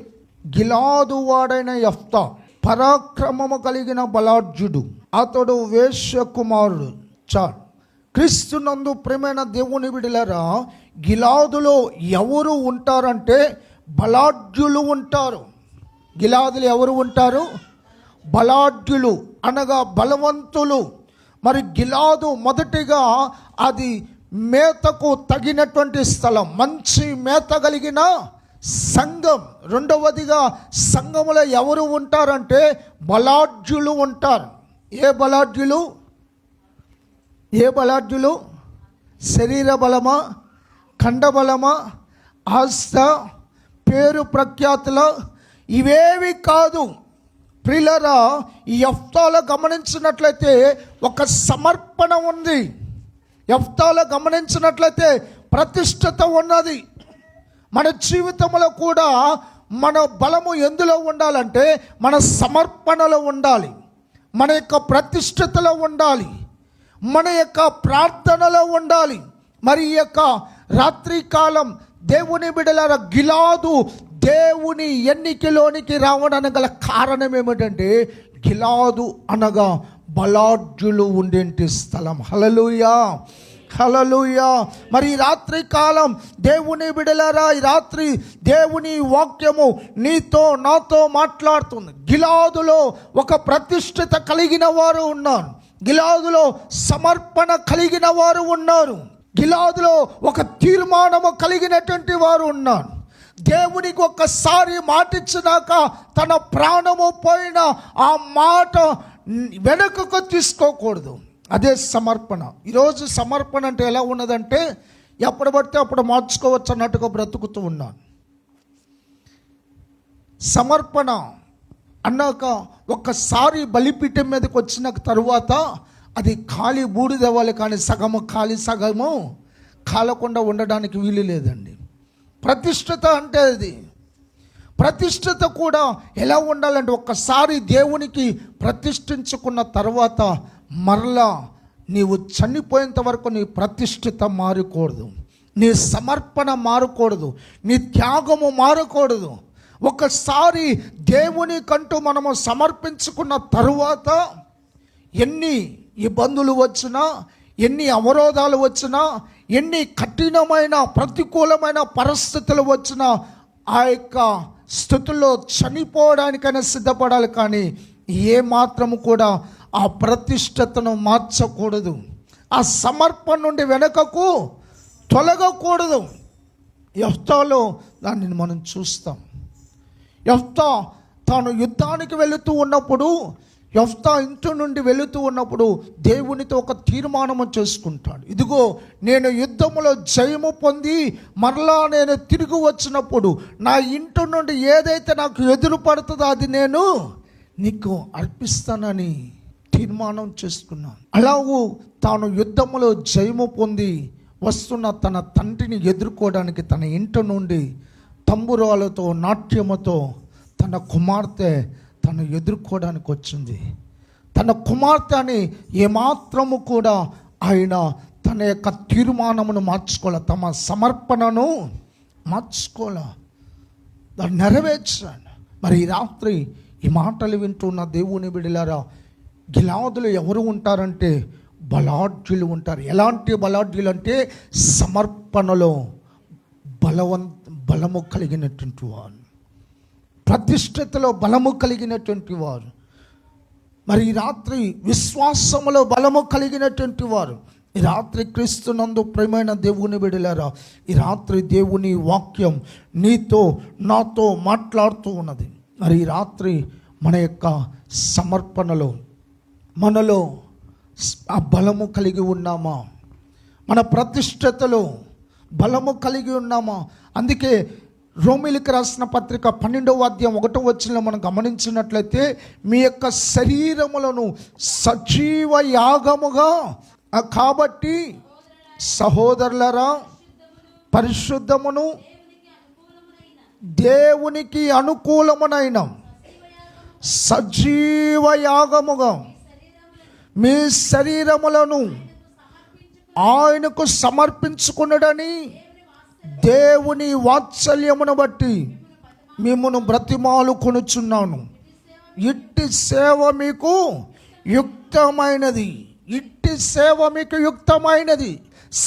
గిలాదు వాడైన యెఫ్తా పరాక్రమము కలిగిన బలాఢ్యుడు, అతడు వేశ్య కుమారుడు. క్రీస్తునందు ప్రియమైన దేవుని బిడ్డలారా, గిలాదులో ఎవరు ఉంటారంటే బలాఢ్యులు ఉంటారు. గిలాదులు ఎవరు ఉంటారు? బలాఢ్యులు అనగా బలవంతులు. మరి గిలాదు మొదటిగా అది మేతకు తగినటువంటి స్థలం, మంచి మేత కలిగిన సంఘం. రెండవదిగా సంఘములో ఎవరు ఉంటారంటే బలాఢ్యులు ఉంటారు. ఏ బలాఢ్యులు? శరీర బలమా, ఖండబలమా, ఆస్త, పేరు ప్రఖ్యాతుల ఇవేవి కాదు. ప్రియులారా, ఈ యెఫ్తాలో గమనించినట్లయితే ఒక సమర్పణ ఉంది. యెఫ్తాలో గమనించినట్లయితే ప్రతిష్టత ఉన్నది. మన జీవితంలో కూడా మన బలము ఎందులో ఉండాలంటే మన సమర్పణలో ఉండాలి, మన యొక్క ప్రతిష్టతలో ఉండాలి, మన యొక్క ప్రార్థనలో ఉండాలి. మరి ఈ యొక్క రాత్రికాలం దేవుని బిడ్డలారా, గిలాదు దేవుని ఎన్నికలోనికి రావడానికి గల కారణం ఏమిటంటే, గిలాదు అనగా బలాఢ్యులు ఉండేటి స్థలం. హల్లెలూయా, హల్లెలూయా. మరి ఈ రాత్రి కాలం దేవుని బిడ్డలారా, ఈ రాత్రి దేవుని వాక్యము నీతో నాతో మాట్లాడుతుంది. గిలాదులో ఒక ప్రతిష్ఠిత కలిగిన వారు ఉన్నారు, గిలాదులో సమర్పణ కలిగిన వారు ఉన్నారు, గిలాదులో ఒక తీర్మానము కలిగినటువంటి వారు ఉన్నారు. దేవునికి ఒక్కసారి మాటిచ్చినాక తన ప్రాణము పోయిన ఆ మాట వెనుకకు తీసుకోకూడదు. అదే సమర్పణ. ఈరోజు సమర్పణ అంటే ఎలా ఉన్నదంటే, ఎప్పుడు పడితే అప్పుడు మార్చుకోవచ్చు అన్నట్టుగా బ్రతుకుతూ ఉన్నాను. సమర్పణ అన్నాక ఒక్కసారి బలిపీఠం మీదకి వచ్చిన తరువాత అది ఖాళీ బూడిదవ్వాలి, కానీ సగము ఖాళీ సగము కాలకుండా ఉండడానికి వీలు లేదండి. ప్రతిష్ఠిత అంటే అది. ప్రతిష్ఠిత కూడా ఎలా ఉండాలంటే, ఒక్కసారి దేవునికి ప్రతిష్ఠించుకున్న తర్వాత మరలా నీవు చనిపోయేంత వరకు నీ ప్రతిష్ఠిత మారకూడదు, నీ సమర్పణ మారకూడదు, నీ త్యాగము మారకూడదు. ఒకసారి దేవునికంటూ మనము సమర్పించుకున్న తరువాత ఎన్ని ఇబ్బందులు వచ్చినా, ఎన్ని అవరోధాలు వచ్చినా, ఎన్ని కఠినమైన ప్రతికూలమైన పరిస్థితులు వచ్చినా ఆ యొక్క స్థితుల్లో చనిపోవడానికైనా సిద్ధపడాలి, కానీ ఏ మాత్రము కూడా ఆ ప్రతిష్టతను మార్చకూడదు, ఆ సమర్పణ నుండి వెనకకు తొలగకూడదు. యెఫ్తాలో దానిని మనం చూస్తాం. యెఫ్తా తాను యుద్ధానికి వెళుతూ ఉన్నప్పుడు, యెఫ్తా ఇంటి నుండి వెళుతూ ఉన్నప్పుడు దేవునితో ఒక తీర్మానము చేసుకుంటాడు. ఇదిగో, నేను యుద్ధములో జయము పొంది మరలా నేను తిరిగి వచ్చినప్పుడు నా ఇంటి నుండి ఏదైతే నాకు ఎదురు పడుతుందో అది నేను నీకు అర్పిస్తానని తీర్మానం చేసుకున్నాను. అలాగూ తాను యుద్ధములో జయము పొంది వస్తున్న తన తండ్రిని ఎదుర్కోవడానికి తన ఇంటి నుండి తంబురాలతో నాట్యముతో తన కుమార్తె తను ఎదుర్కోవడానికి వచ్చింది. తన కుమార్తె అని ఏమాత్రము కూడా ఆయన తన యొక్క తీర్మానమును మార్చుకోలే, తమ సమర్పణను మార్చుకోలే, దాన్ని నెరవేర్చాడు. మరి ఈ రాత్రి ఈ మాటలు వింటున్న దేవుని బిడ్డలారా, గిలాదులు ఎవరు ఉంటారంటే బలాఢ్యులు ఉంటారు. ఎలాంటి బలాఢ్యులు అంటే సమర్పణలో బలము కలిగినటువంటి వారు, ప్రతిష్ఠతలో బలము కలిగినటువంటి వారు. మరి ఈ రాత్రి విశ్వాసములో బలము కలిగినటువంటి వారు. ఈ రాత్రి క్రీస్తునందు ప్రియమైన దేవుని బిడ్డలారా, ఈ రాత్రి దేవుని వాక్యం నీతో నాతో మాట్లాడుతూ ఉన్నది. మరి ఈ రాత్రి మన యొక్క సమర్పణలో మనలో ఆ బలము కలిగి ఉన్నామా? మన ప్రతిష్ఠతలో బలము కలిగి ఉన్నామా? అందుకే రోమీయులకు రాసిన పత్రిక 12వ అధ్యాయం 1వ వచనంలో మనం గమనించినట్లయితే, మీ యొక్క శరీరములను సజీవ యాగముగా కాబట్టి సహోదరులరా, పరిశుద్ధమును దేవునికి అనుకూలమునైన సజీవ యాగముగా మీ శరీరములను ఆయనకు సమర్పించుకున్నడని దేవుని వాత్సల్యమును బట్టి మిమ్మును బ్రతిమాలు కొనుచున్నాను. ఇట్టి సేవ మీకు యుక్తమైనది, ఇట్టి సేవ మీకు యుక్తమైనది.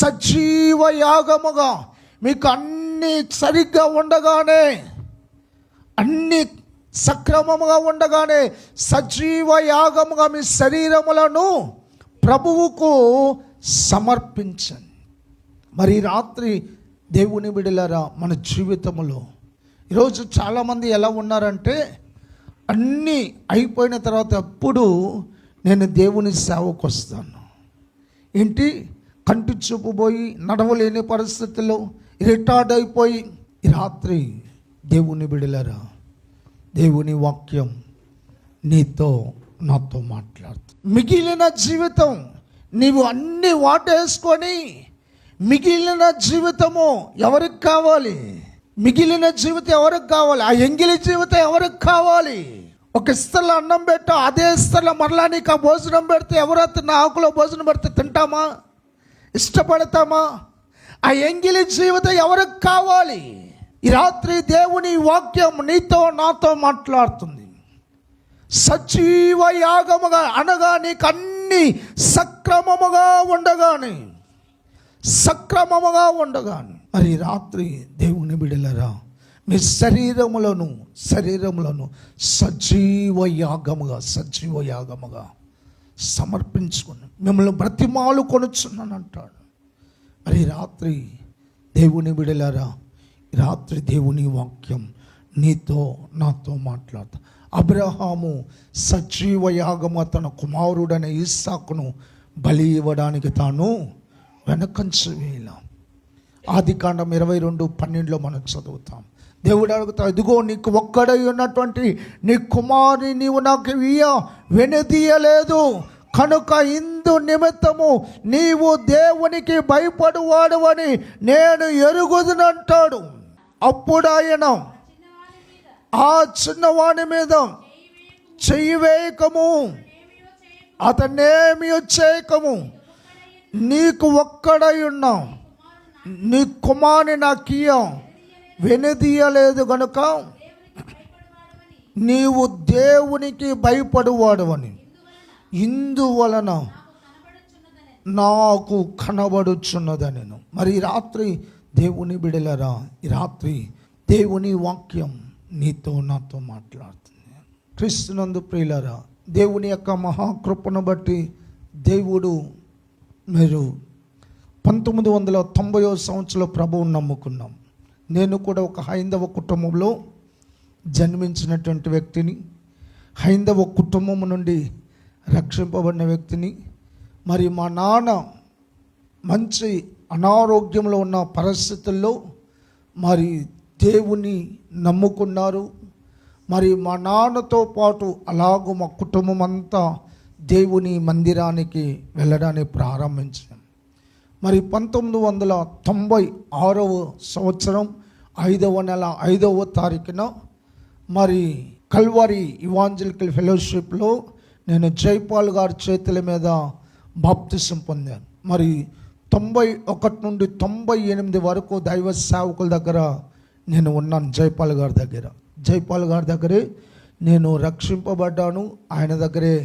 సజీవ యాగముగా మీకు అన్నీ సరిగ్గా ఉండగానే, అన్ని సక్రమముగా ఉండగానే సజీవ యాగముగా మీ శరీరములను ప్రభువుకు సమర్పించండి. మరి రాత్రి దేవుని బిడ్డలారా, మన జీవితంలో ఈరోజు చాలామంది ఎలా ఉన్నారంటే, అన్నీ అయిపోయిన తర్వాత ఎప్పుడు నేను దేవుని సేవకు వస్తాను ఏంటి, కంటి చూపు పోయి నడవలేని పరిస్థితుల్లో రిటార్డ్ అయిపోయి. ఈ రాత్రి దేవుని బిడ్డలారా, దేవుని వాక్యం నీతో నాతో మాట్లాడుతుంది. మిగిలిన జీవితం నీవు అన్నీ వాటేసుకొని, మిగిలిన జీవితము ఎవరికి కావాలి? మిగిలిన జీవితం ఎవరికి కావాలి? ఆ ఎంగిలి జీవితం ఎవరికి కావాలి? ఒక ఇస్తర్లో అన్నం పెట్టా, అదే ఇస్తర్లో మరలా నీకు ఆ భోజనం పెడితే ఎవరైతే నా ఆకులో భోజనం పెడితే తింటామా? ఇష్టపడతామా? ఆ ఎంగిలి జీవితం ఎవరికి కావాలి? ఈ రాత్రి దేవుని వాక్యం నీతో నాతో మాట్లాడుతుంది. సజీవ యాగముగా అనగా నీకు అన్ని సక్రమముగా ఉండగాని మరి రాత్రి దేవుని బిడ్డలారా, మీ శరీరములను సజీవ యాగముగా సమర్పించుకుని మిమ్మల్ని బ్రతిమాలు కొనుచున్నాను అంటాడు. మరి రాత్రి దేవుని బిడ్డలారా, రాత్రి దేవుని వాక్యం నీతో నాతో మాట్లాడుతా. అబ్రహాము సజీవ యాగము తన కుమారుడైన ఇస్సాకును బలి ఇవ్వడానికి తాను వెనకంచు వేయాల. ఆదికాండం 22:12 మనం చదువుతాం. దేవుడు అడుగుతా, ఇదిగో నీకు ఒక్కడై ఉన్నటువంటి నీ కుమారుని నీవు నాకు వెనుదీయలేదు కనుక ఇందు నిమిత్తము నీవు దేవునికి భయపడువాడవని నేను ఎరుగుదునంటాడు. అప్పుడు ఆయన ఆ చిన్నవాని మీద చెయ్యి వేయకము, అతన్నేమి చేయకము, నీకు ఒక్కడై ఉన్నాం, నీ కుమారుని నాకు వెనుదీయలేదు గనుక నీవు దేవునికి భయపడువాడవని ఇందువలన నాకు కనబడుచున్నదని. మరి ఈ రాత్రి దేవుని బిడలరా, ఈ రాత్రి దేవుని వాక్యం నీతో నాతో మాట్లాడుతుంది. క్రీస్తునందు ప్రియులరా, దేవుని యొక్క మహాకృపను బట్టి దేవుడు, మీరు 1990వ సంవత్సరంలో ప్రభువుని నమ్ముకున్నాం. నేను కూడా ఒక హైందవ కుటుంబంలో జన్మించినటువంటి వ్యక్తిని, హైందవ కుటుంబం నుండి రక్షింపబడిన వ్యక్తిని. మరి మా నాన్న మంచి అనారోగ్యంలో ఉన్న పరిస్థితుల్లో మరి దేవుని నమ్ముకున్నారు. మరి మా నాన్నతో పాటు అలాగూ మా కుటుంబం అంతా దేవుని మందిరానికి వెళ్ళడానికి ప్రారంభించాం. మరి 1996వ సంవత్సరం 5వ నెల 5వ తారీఖున మరి కల్వరి ఇవాంజలికల్ ఫెలోషిప్లో నేను జైపాల్ గారి చేతుల మీద బాప్తిసం పొందాను. మరి 91 నుండి 98 వరకు దైవ సేవకుల దగ్గర నేను ఉన్నాను. జైపాల్ గారి దగ్గరే నేను రక్షింపబడ్డాను. ఆయన దగ్గరే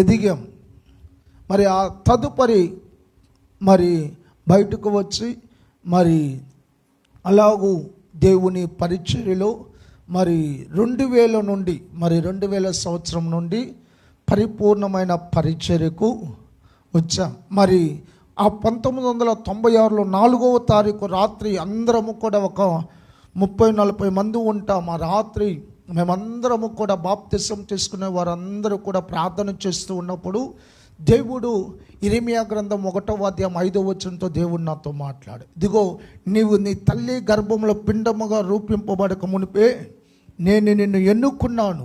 ఎదిగాం. మరి ఆ తదుపరి మరి బయటకు వచ్చి మరి అలాగూ దేవుని పరిచర్యలో మరి 2000 నుండి 2000 సంవత్సరం నుండి పరిపూర్ణమైన పరిచర్యకు వచ్చాం. మరి ఆ 1996లో 4వ తారీఖు రాత్రి అందరము కూడా ఒక 30-40 మంది ఉంటాం. ఆ రాత్రి మేమందరము కూడా బాప్తిసం తీసుకునే వారందరూ కూడా ప్రార్థన చేస్తూ ఉన్నప్పుడు దేవుడు ఇరిమియా గ్రంథం 1వ అధ్యాయం 5వ వచనంతో దేవుడు నాతో మాట్లాడు, ఇదిగో నీవు నీ తల్లి గర్భంలో పిండముగా రూపింపబడక మునిపే నేను నిన్ను ఎన్నుకున్నాను,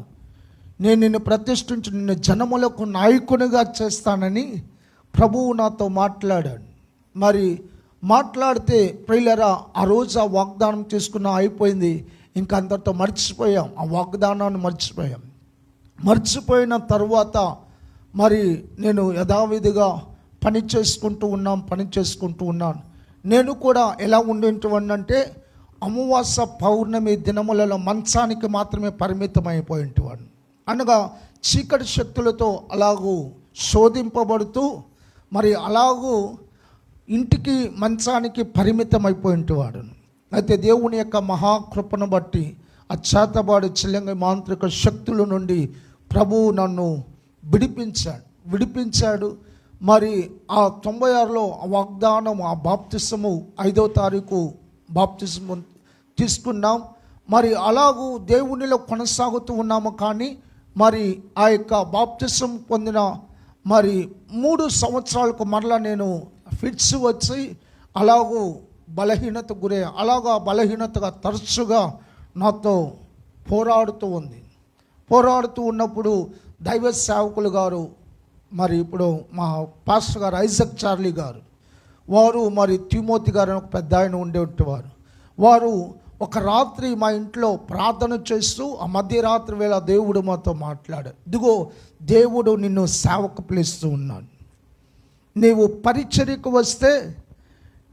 నేను నిన్ను ప్రతిష్ఠించి నిన్ను జనములకు నాయకునిగా చేస్తానని ప్రభువు నాతో మాట్లాడాడు. మరి మాట్లాడితే ప్రియులరా, ఆ రోజు ఆ వాగ్దానం తీసుకున్న అయిపోయింది. ఇంకా అంతటితో మర్చిపోయాం. ఆ వాగ్దానాన్ని మర్చిపోయిన తర్వాత మరి నేను యథావిధిగా పని చేసుకుంటూ ఉన్నాను. నేను కూడా ఎలా ఉండేవాడినంటే అమావాస పౌర్ణమి దినములలో మంచానికి మాత్రమే పరిమితం అయిపోయేవాడిని. అనగా చీకటి శక్తులతో అలాగూ శోధింపబడుతూ మరి అలాగూ ఇంటికి మంచానికి పరిమితం అయిపోయేవాడు. అయితే దేవుని యొక్క మహాకృపను బట్టి ఆ చేతబాడు చిల్లంగి మాంత్రిక శక్తుల నుండి ప్రభువు నన్ను విడిపించాడు. మరి ఆ 96లో ఆ వాగ్దానం, ఆ బాప్తిసము 5వ తారీఖు బాప్తిసము తీసుకున్నాం. మరి అలాగూ దేవునిలో కొనసాగుతూ ఉన్నాము. కానీ మరి ఆ యొక్క బాప్తిసం పొందిన మరి 3 సంవత్సరాలకు మరలా నేను ఫిట్స్ వచ్చి అలాగూ బలహీనత గురే, అలాగా బలహీనతగా తరచుగా నాతో పోరాడుతూ ఉన్నప్పుడు దైవ సేవకులు గారు, మరి ఇప్పుడు మా పాస్టర్ గారు ఐజక్ చార్లీ గారు, వారు మరి తిమోతి గారు ఒక పెద్ద ఆయన ఉండేవారు. వారు ఒక రాత్రి మా ఇంట్లో ప్రార్థన చేస్తూ ఆ మధ్యరాత్రి వేళ దేవుడు మాతో మాట్లాడాడు, ఇదిగో దేవుడు నిన్ను సేవకు పిలుస్తూ ఉన్నాడు, నీవు పరిచర్యకు వస్తే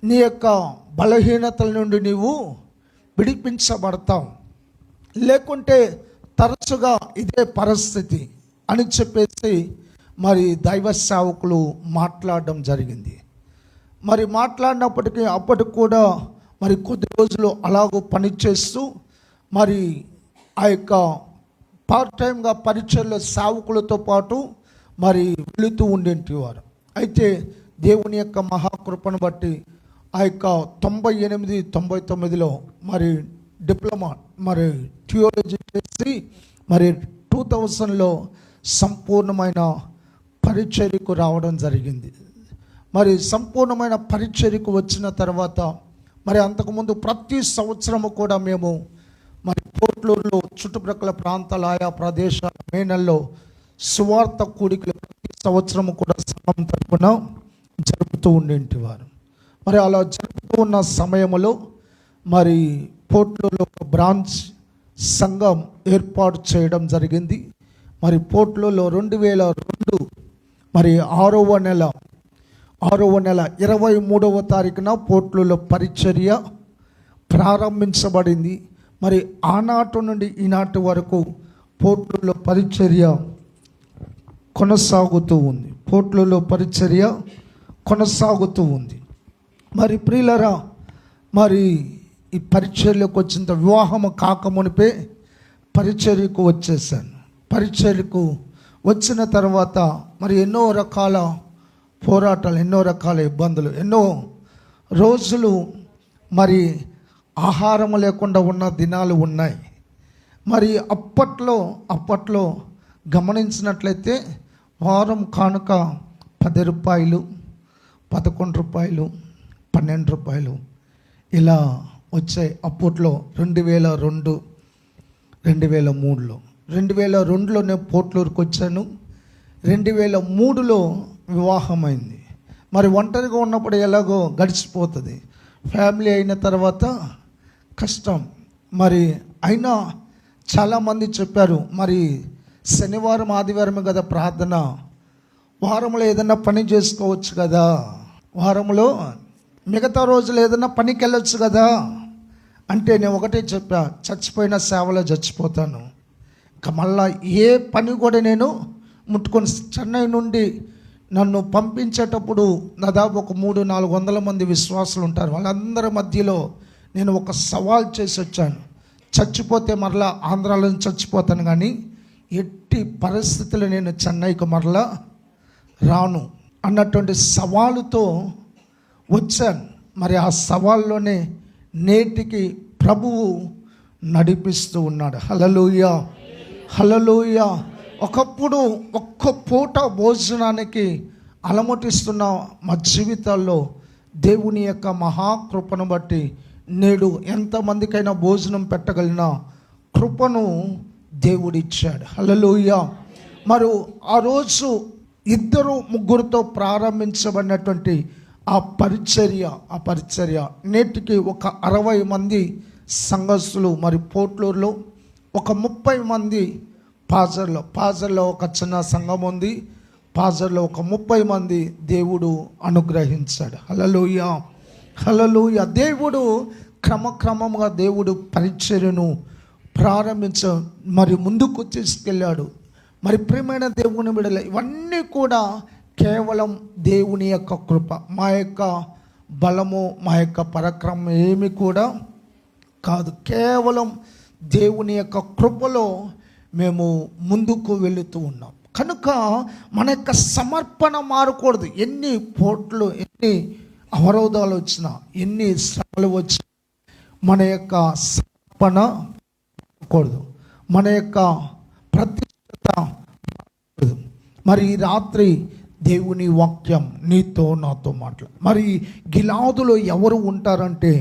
నీ యొక్క బలహీనతల నుండి నీవు విడిపించబడతావు, లేకుంటే తరచుగా ఇదే పరిస్థితి అని చెప్పేసి మరి దైవ సేవకులు మాట్లాడడం జరిగింది. మరి మాట్లాడినప్పటికీ అప్పటికి కూడా మరి కొద్ది రోజులు అలాగూ పనిచేస్తూ మరి ఆ యొక్క పార్ట్ టైంగా పరిచర్ల సేవకులతో పాటు మరి వెళుతూ ఉండేవారు. అయితే దేవుని యొక్క మహాకృపను బట్టి ఆ యొక్క 98, 99లో మరి డిప్లొమా మరి థియాలజీ చేసి మరి 2000లో సంపూర్ణమైన పరిచర్యకు రావడం జరిగింది. మరి సంపూర్ణమైన పరిచర్యకు వచ్చిన తర్వాత మరి అంతకుముందు ప్రతి సంవత్సరము కూడా మేము మరి పోట్లూరులో చుట్టుప్రక్కల ప్రాంతాల ఆయా ప్రదేశాల మేనల్లో సువార్త కూడికలు ప్రతి సంవత్సరము కూడా సంఘం తరపున జరుపుతూ ఉండేవారు. మరి అలా జరుపుతూ ఉన్న సమయంలో మరి పోట్లూరులో ఒక బ్రాంచ్ సంఘం ఏర్పాటు చేయడం జరిగింది. మరి పోట్లూరులో 2002 మరి 6వ నెల 23వ తారీఖున పోట్లూరులో పరిచర్య ప్రారంభించబడింది. మరి ఆనాటి నుండి ఈనాటి వరకు పోట్లూరులో పరిచర్య కొనసాగుతూ ఉంది. పోట్లూరులో పరిచర్య కొనసాగుతూ ఉంది. మరి ప్రియులరా, మరి ఈ పరిచర్యకు వచ్చిన వివాహము కాకమునిపే పరిచర్యకు వచ్చేసాను. పరిచర్యకు వచ్చిన తర్వాత మరి ఎన్నో రకాల పోరాటాలు, ఎన్నో రకాల ఇబ్బందులు, ఎన్నో రోజులు మరి ఆహారం లేకుండా ఉన్న దినాలు ఉన్నాయి. మరి అప్పట్లో గమనించినట్లయితే వారం కానుక 10 రూపాయలు, 11 రూపాయలు, 12 రూపాయలు ఇలా వచ్చాయి. అప్పట్లో 2002, 2003లో 2002లో నేను పోట్లూరుకు వచ్చాను. 2003లో వివాహమైంది. మరి ఒంటరిగా ఉన్నప్పుడు ఎలాగో గడిచిపోతుంది. ఫ్యామిలీ అయిన తర్వాత కష్టం. మరి అయినా చాలామంది చెప్పారు, మరి శనివారం ఆదివారమే కదా ప్రార్థన, వారంలో ఏదైనా పని చేసుకోవచ్చు కదా, వారంలో మిగతా రోజులు ఏదైనా పనికి వెళ్ళొచ్చు కదా అంటే నేను ఒకటే చెప్పా, చచ్చిపోయిన సేవలో చచ్చిపోతాను, ఇంకా మళ్ళా ఏ పని కూడా నేను ముట్టుకొని. చెన్నై నుండి నన్ను పంపించేటప్పుడు దాదాపు ఒక 300-400 మంది విశ్వాసులు ఉంటారు. వాళ్ళందరి మధ్యలో నేను ఒక సవాల్ చేసి వచ్చాను, చచ్చిపోతే మరలా ఆంధ్రాలో చచ్చిపోతాను, కానీ ఎట్టి పరిస్థితులు నేను చెన్నైకి మరలా రాను అన్నటువంటి సవాలుతో వచ్చాను. మరి ఆ సవాల్లోనే నేటికి ప్రభువు నడిపిస్తూ ఉన్నాడు. హల్లెలూయా, హల్లెలూయా. ఒకప్పుడు ఒక్క పూట భోజనానికి అలమటిస్తున్న మా జీవితాల్లో దేవుని యొక్క మహాకృపను బట్టి నేడు ఎంతమందికైనా భోజనం పెట్టగలిగిన కృపను దేవుడిచ్చాడు. హల్లెలూయా. మరి ఆ రోజు 2-3 ప్రారంభించబడినటువంటి ఆ పరిచర్య నేటికి ఒక 60 మంది సంఘస్థులు, మరి పోట్లూరులో ఒక 30 మంది, పాజర్లో ఒక చిన్న సంఘం ఉంది, పాజర్లో ఒక 30 మంది దేవుడు అనుగ్రహించాడు. హల్లెలూయా, హల్లెలూయా. దేవుడు క్రమక్రమంగా దేవుడు పరిచర్యను మరి ముందుకు తీసుకెళ్ళాడు. మరి ప్రియమైన దేవుని బిడ్డల, ఇవన్నీ కూడా కేవలం దేవుని యొక్క కృప. మా యొక్క బలము, మా యొక్క పరాక్రమం ఏమి కూడా కాదు. కేవలం దేవుని యొక్క కృపలో మేము ముందుకు వెళుతూ ఉన్నాం. కనుక మన యొక్క సమర్పణ మారకూడదు. ఎన్ని పోట్లు, ఎన్ని అవరోధాలు వచ్చినా, ఎన్ని శ్రమలు వచ్చినా మన యొక్క సమర్పణ మారకూడదు, మన యొక్క ప్రతిష్టత మారకూడదు. మరి ఈ రాత్రి దేవుని వాక్యం నీతో నాతో మాట్లాడు. మరి గిలాదులో ఎవరు ఉంటారంటే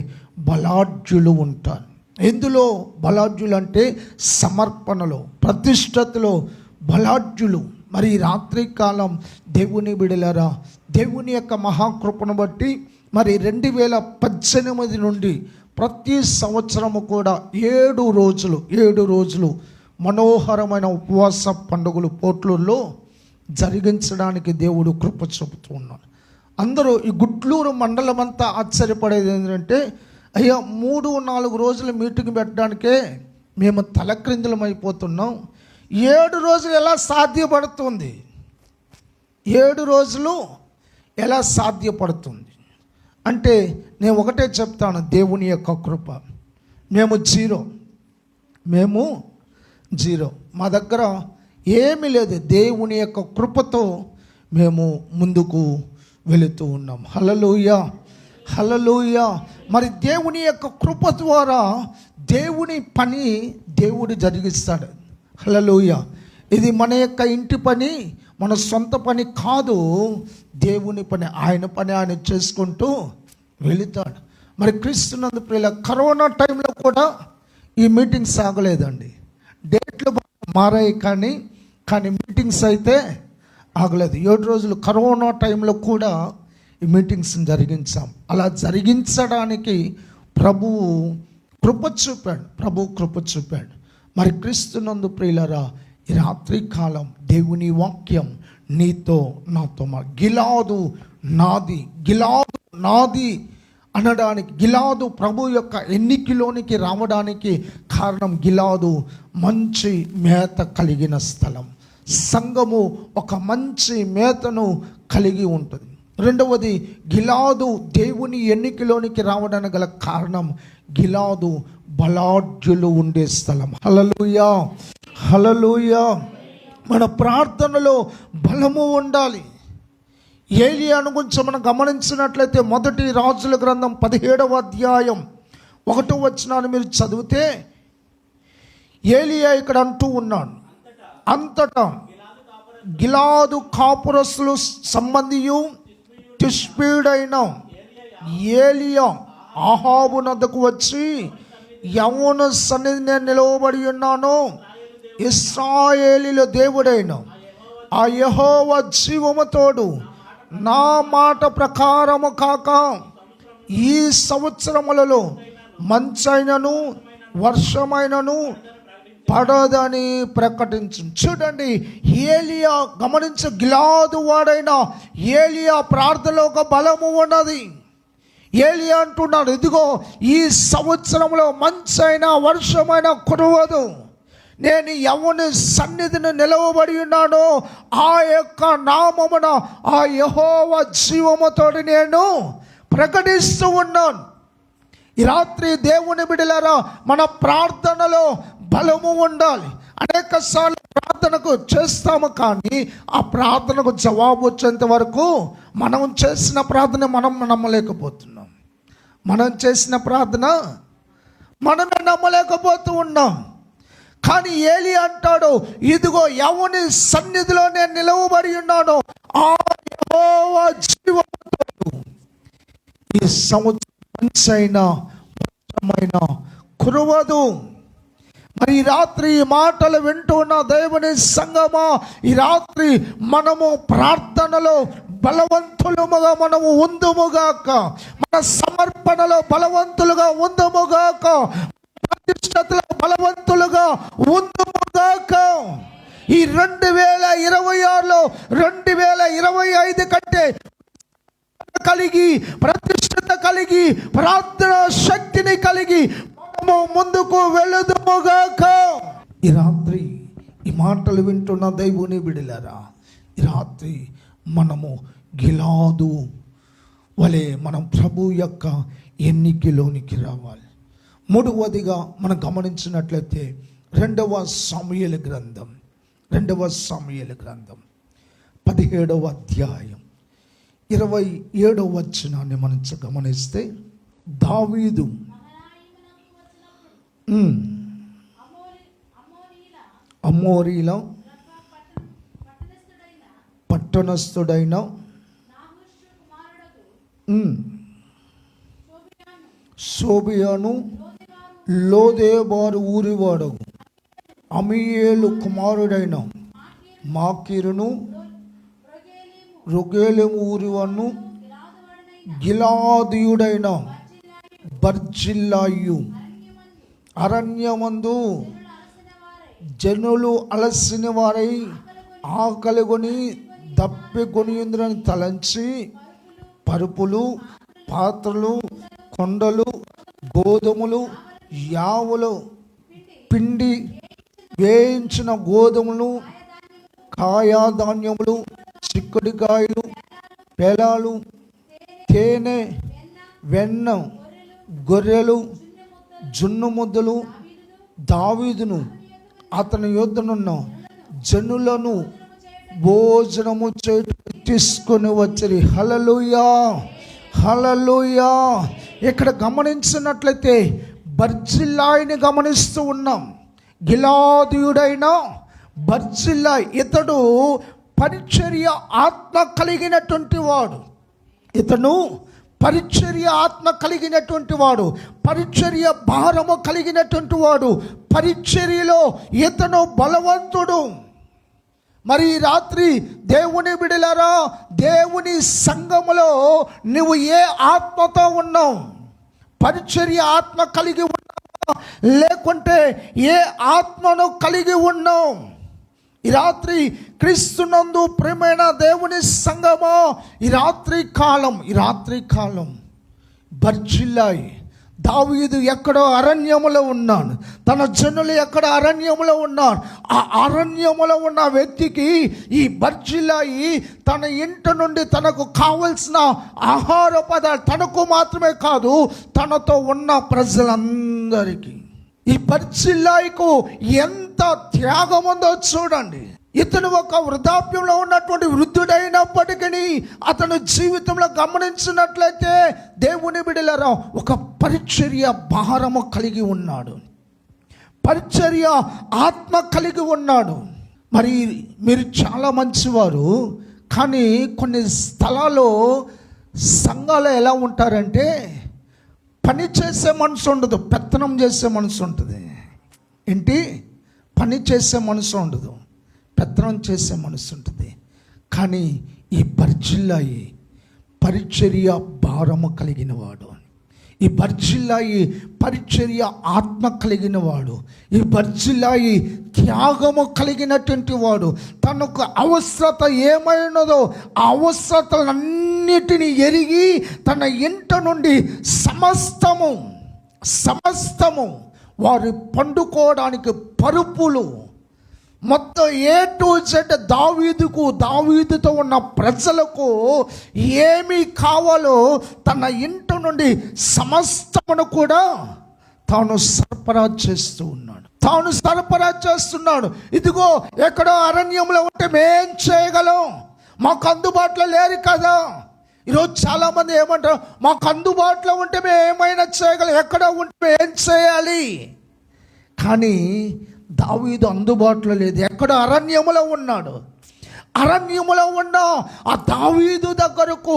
బలాఢ్యులు ఉంటారు. ఎందులో బలాఢ్యులు అంటే సమర్పణలో, ప్రతిష్టతలో బలాఢ్యులు. మరి రాత్రి కాలం దేవుని బిడలరా, దేవుని యొక్క మహాకృపను బట్టి మరి 2018 నుండి ప్రతి సంవత్సరము కూడా 7 రోజులు మనోహరమైన ఉపవాస పండుగలు పోట్లూరులో జరిగించడానికి దేవుడు కృప చూపుతూ ఉన్నాడు. అందరూ ఈ గుడ్లూరు మండలం అంతా ఆశ్చర్యపడేది ఏంటంటే, అయ్యా 3-4 రోజులు మీటింగ్ పెట్టడానికే మేము తలక్రిందులం అయిపోతున్నాం, 7 రోజులు ఎలా సాధ్యపడుతుంది? 7 రోజులు ఎలా సాధ్యపడుతుంది అంటే నేను ఒకటే చెప్తాను, దేవుని యొక్క కృప. మేము జీరో, మా దగ్గర ఏమీ లేదు. దేవుని యొక్క కృపతో మేము ముందుకు వెళుతూ ఉన్నాం. హల్లెలూయా, హల్లెలూయా. మరి దేవుని యొక్క కృప ద్వారా దేవుని పని దేవుడు జరిగిస్తాడు. హల్లెలూయా. ఇది మన యొక్క ఇంటి పని, మన సొంత పని కాదు, దేవుని పని. ఆయన చేసుకుంటూ వెళుతాడు. మరి క్రీస్తునందు ప్రియుల కరోనా టైంలో కూడా ఈ మీటింగ్స్ ఆగలేదండి. డేట్లు మారాయి కానీ మీటింగ్స్ అయితే ఆగలేదు. 7 రోజులు కరోనా టైంలో కూడా ఈ మీటింగ్స్ జరిగించాం. అలా జరిగించడానికి ప్రభువు కృప చూపాడు. మరి క్రీస్తునందు ప్రియులరా, ఈ రాత్రి కాలం దేవుని వాక్యం నీతో నాతో గిలాదు నాది అనడానికి, గిలాదు ప్రభు యొక్క ఎన్నికలోనికి రావడానికి కారణం, గిలాదు మంచి మేత కలిగిన స్థలం. సంఘము ఒక మంచి మేతను కలిగి ఉంటుంది. రెండవది, గిలాదు దేవుని ఎన్నికలోనికి రావడానికి గల కారణం, గిలాదు బలాఢ్యులు ఉండే స్థలం. హల్లెలూయా, హల్లెలూయా. మన ప్రార్థనలో బలము ఉండాలి. ఏలియాను గురించి మనం గమనించినట్లయితే 1 రాజుల గ్రంథం 17వ అధ్యాయం 1వ వచనాన్ని మీరు చదివితే, ఏలియా ఇక్కడ అంటూ ఉన్నాడు, అంతటా గిలాదు కాపురస్తులు సంబంధియు తిష్బీయుడైన ఏలియా ఆహాబు నద్దకు వచ్చి, యెహోవా సన్నిధిని నేను నిలవబడి ఉన్నాను, ఇశ్రాయేలీయుల దేవుడైన ఆ యెహోవా జీవముతోడు, నా మాట ప్రకారము కాక ఈ సంవత్సరములలో మంచైనను వర్షమైనను పడదని ప్రకటించు. చూడండి, ఏలియా గమనించు, గిలాదు వాడైన ఏలియా ప్రార్థనలో ఒక బలము ఉన్నది. ఏలియా అంటున్నాడు, ఇదిగో ఈ సంవత్సరంలో మంచైనా వర్షమైనా కురవదు, నేను ఎవని సన్నిధిని నిలవబడి ఉన్నానో ఆ యొక్క నామమున ఆ యెహోవా జీవముతోటి నేను ప్రకటిస్తూ ఉన్నాను. ఈ రాత్రి దేవుని బిడ్డలారా, మన ప్రార్థనలో బలము ఉండాలి. అనేక సార్లు ప్రార్థనకు చేస్తాము, కానీ ఆ ప్రార్థనకు జవాబు వచ్చేంత వరకు మనం చేసిన ప్రార్థన మనం నమ్మలేకపోతున్నాం. మనం చేసిన ప్రార్థన మనమే నమ్మలేకపోతూ ఉన్నాం. కానీ ఏలి అంటాడు, ఇదిగో ఎవని సన్నిధిలో నేను నిలవబడి ఉన్నానో ఆ యెహోవా జీవముతోడు ఈ సంవత్సరం మంచైనా వర్షమైనా కురవదు. మరి ఈ రాత్రి ఈ మాటలు వింటూ ఉన్న దేవుని సంగమా, ఈ రాత్రి మనము ప్రార్థనలో బలవంతులుగా మనము ఉందుముగాక, మన సమర్పణలో బలవంతులుగా ఉందుముగాక, ప్రతిష్టతలో బలవంతులుగా ఉందుముగాక. ఈ 2026లో 2025 కంటే కలిగి, ప్రతిష్టత కలిగి, ప్రార్థన శక్తిని కలిగి ముందుకు వెళుదుముగాక. ఈ రాత్రి ఈ మాటలు వింటున్న దేవుని బిడ్డలారా, ఈ రాత్రి మనము గిలాదు వలె మనం ప్రభు యొక్క ఎన్నికలోనికి రావాలి. మూడవదిగా మనం గమనించినట్లయితే 2వ సమూయేలు గ్రంథం 17వ అధ్యాయం 27వ వచనాన్ని మనం గమనిస్తే, దావీదు అమోరీల పట్టణస్థుడైన షోబియాను లోదెబారు ఊరివాడు అమీయేలు కుమారుడైన మాకీరును రొగేలెము ఊరివాను గిలాదీయుడైన బర్జిల్లాయు అరణ్యమందు జనులు అలసిన వారై ఆకలిగొని దప్పికొనియుందురని తలంచి పరుపులు, పాత్రలు, కొండలు, గోధుమలు, యావులు, పిండి, వేయించిన గోధుమలు, కాయధాన్యములు, చిక్కుడుకాయలు, పేలాలు, తేనె, వెన్న, గొర్రెలు, జున్ను ముద్దలు దావీదును అతని యొద్దనున్న జనులను భోజనము చేయుటకు తీసుకొని వచ్చి. హల్లెలూయా, హల్లెలూయా. ఇక్కడ గమనించినట్లయితే బర్జిల్లాయిని గమనిస్తూ ఉన్నాం. గిలాదీయుడైన బర్జిల్లాయి, ఇతడు పరిచర్య ఆత్మ కలిగినటువంటి వాడు. ఇతను పరిచర్య ఆత్మ కలిగినటువంటి వాడు, పరిచర్య భారము కలిగినటువంటి వాడు, పరిచర్యలో ఇతను బలవంతుడు. మరి ఈ రాత్రి దేవుని బిడ్డలారా, దేవుని సంఘములో నువ్వు ఏ ఆత్మతో ఉన్నావు? పరిచర్య ఆత్మ కలిగి ఉన్నావా, లేకుంటే ఏ ఆత్మను కలిగి ఉన్నావు? ఈ రాత్రి క్రీస్తునందు ప్రియమైన దేవుని సంఘమా, ఈ రాత్రి కాలం బర్జిల్లాయి, దావీదు ఎక్కడో అరణ్యములో ఉన్నాడు, తన జనులు ఎక్కడ అరణ్యములో ఉన్నారు. ఆ అరణ్యములో ఉన్న వ్యక్తికి ఈ బర్జిల్లాయి తన ఇంటి నుండి తనకు కావలసిన ఆహార పదార్థాలు, తనకు మాత్రమే కాదు తనతో ఉన్న ప్రజలందరికీ. ఈ బర్జిల్లాయికు ఎంత త్యాగం ఉందో చూడండి. ఇతను ఒక వృద్ధాప్యంలో ఉన్నటువంటి వృద్ధుడైనప్పటికీ అతను జీవితంలో గమనించినట్లయితే దేవుని బిడ్డలారా, ఒక పరిచర్య భారము కలిగి ఉన్నాడు, పరిచర్య ఆత్మ కలిగి ఉన్నాడు. మరి మీరు చాలా మంచివారు, కానీ కొన్ని స్థలాల్లో సంఘాలు ఎలా ఉంటారంటే పని చేసే మనసు ఉండదు, పెత్తనం చేసే మనసు ఉంటుంది. ఏంటి? పని చేసే మనసు ఉండదు, పెత్తనం చేసే మనసు ఉంటుంది. కానీ ఈ బర్జిల్లాయి పరిచర్య భారము కలిగిన వాడు, ఈ బర్జిల్లాయి పరిచర్య ఆత్మ కలిగిన వాడు, ఈ బర్జిల్లాయి త్యాగము కలిగినటువంటి వాడు. తనకు అవసరత ఏమైనదో ఆ అవసరతలన్నిటినీ ఎరిగి తన ఇంట నుండి సమస్తము వారు పండుకోవడానికి పరుపులు, మొత్తం ఏ టు జెడ్ దావీదుతో ఉన్న ప్రజలకు ఏమి కావాలో తన ఇంటి నుండి సమస్తమును కూడా తాను సరఫరా చేస్తున్నాడు. ఇదిగో ఎక్కడో అరణ్యంలో ఉంటే మేం చేయగలం, మాకు అందుబాటులో లేరు కదా. ఈరోజు చాలామంది ఏమంటారు, మాకు అందుబాటులో ఉంటే మేము ఏమైనా చేయగలం, ఎక్కడో ఉంటే ఏం చేయాలి. కానీ దావీదు అందుబాటులో లేదు, ఎక్కడ అరణ్యములో ఉన్నాడు. అరణ్యములో ఉన్న ఆ దావీదు దగ్గరకు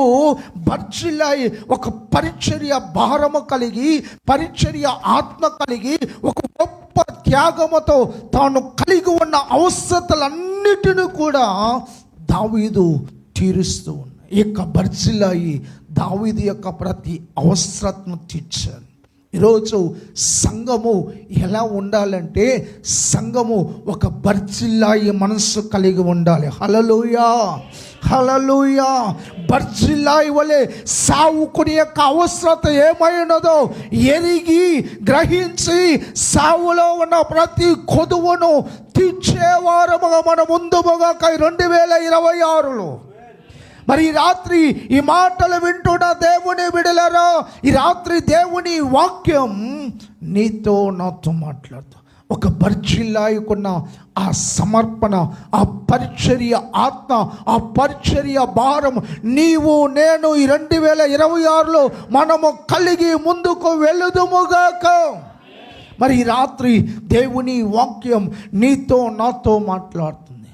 బర్జిల్లాయి ఒక పరిచర్య భారము కలిగి, పరిచర్య ఆత్మ కలిగి, ఒక గొప్ప త్యాగముతో తాను కలిగి ఉన్న అవసరతలన్నిటిని కూడా దావీదు తీరుస్తూ ఉన్నాడు. ఈ యొక్క బర్జిల్లాయి దావీదు యొక్క ప్రతి అవసరతను తీర్చాడు. ఈరోజు సంఘము ఎలా ఉండాలంటే, సంఘము ఒక బర్జిల్లాయి మనస్సు కలిగి ఉండాలి. హల్లెలూయా, హల్లెలూయా. బర్జిల్లాయి వలె సావుకుని యొక్క అవసరత ఏమైనదో ఎరిగి గ్రహించి సావులో ఉన్న ప్రతి కొదువును తీర్చేవారముగా మన ముందుగా 2026లో. మరి ఈ రాత్రి ఈ మాటలు వింటున్న దేవుని బిడ్డలారా, ఈ రాత్రి దేవుని వాక్యం నీతో నాతో మాట్లాడుతూ ఒక బర్జిల్లాయికున్న ఆ సమర్పణ, ఆ పరిచర్య ఆత్మ, ఆ పరిచర్య భారం నీవు నేను ఈ 2026లో మనము కలిగి ముందుకు వెళుదుముగాక. మరి ఈ రాత్రి దేవుని వాక్యం నీతో నాతో మాట్లాడుతుంది.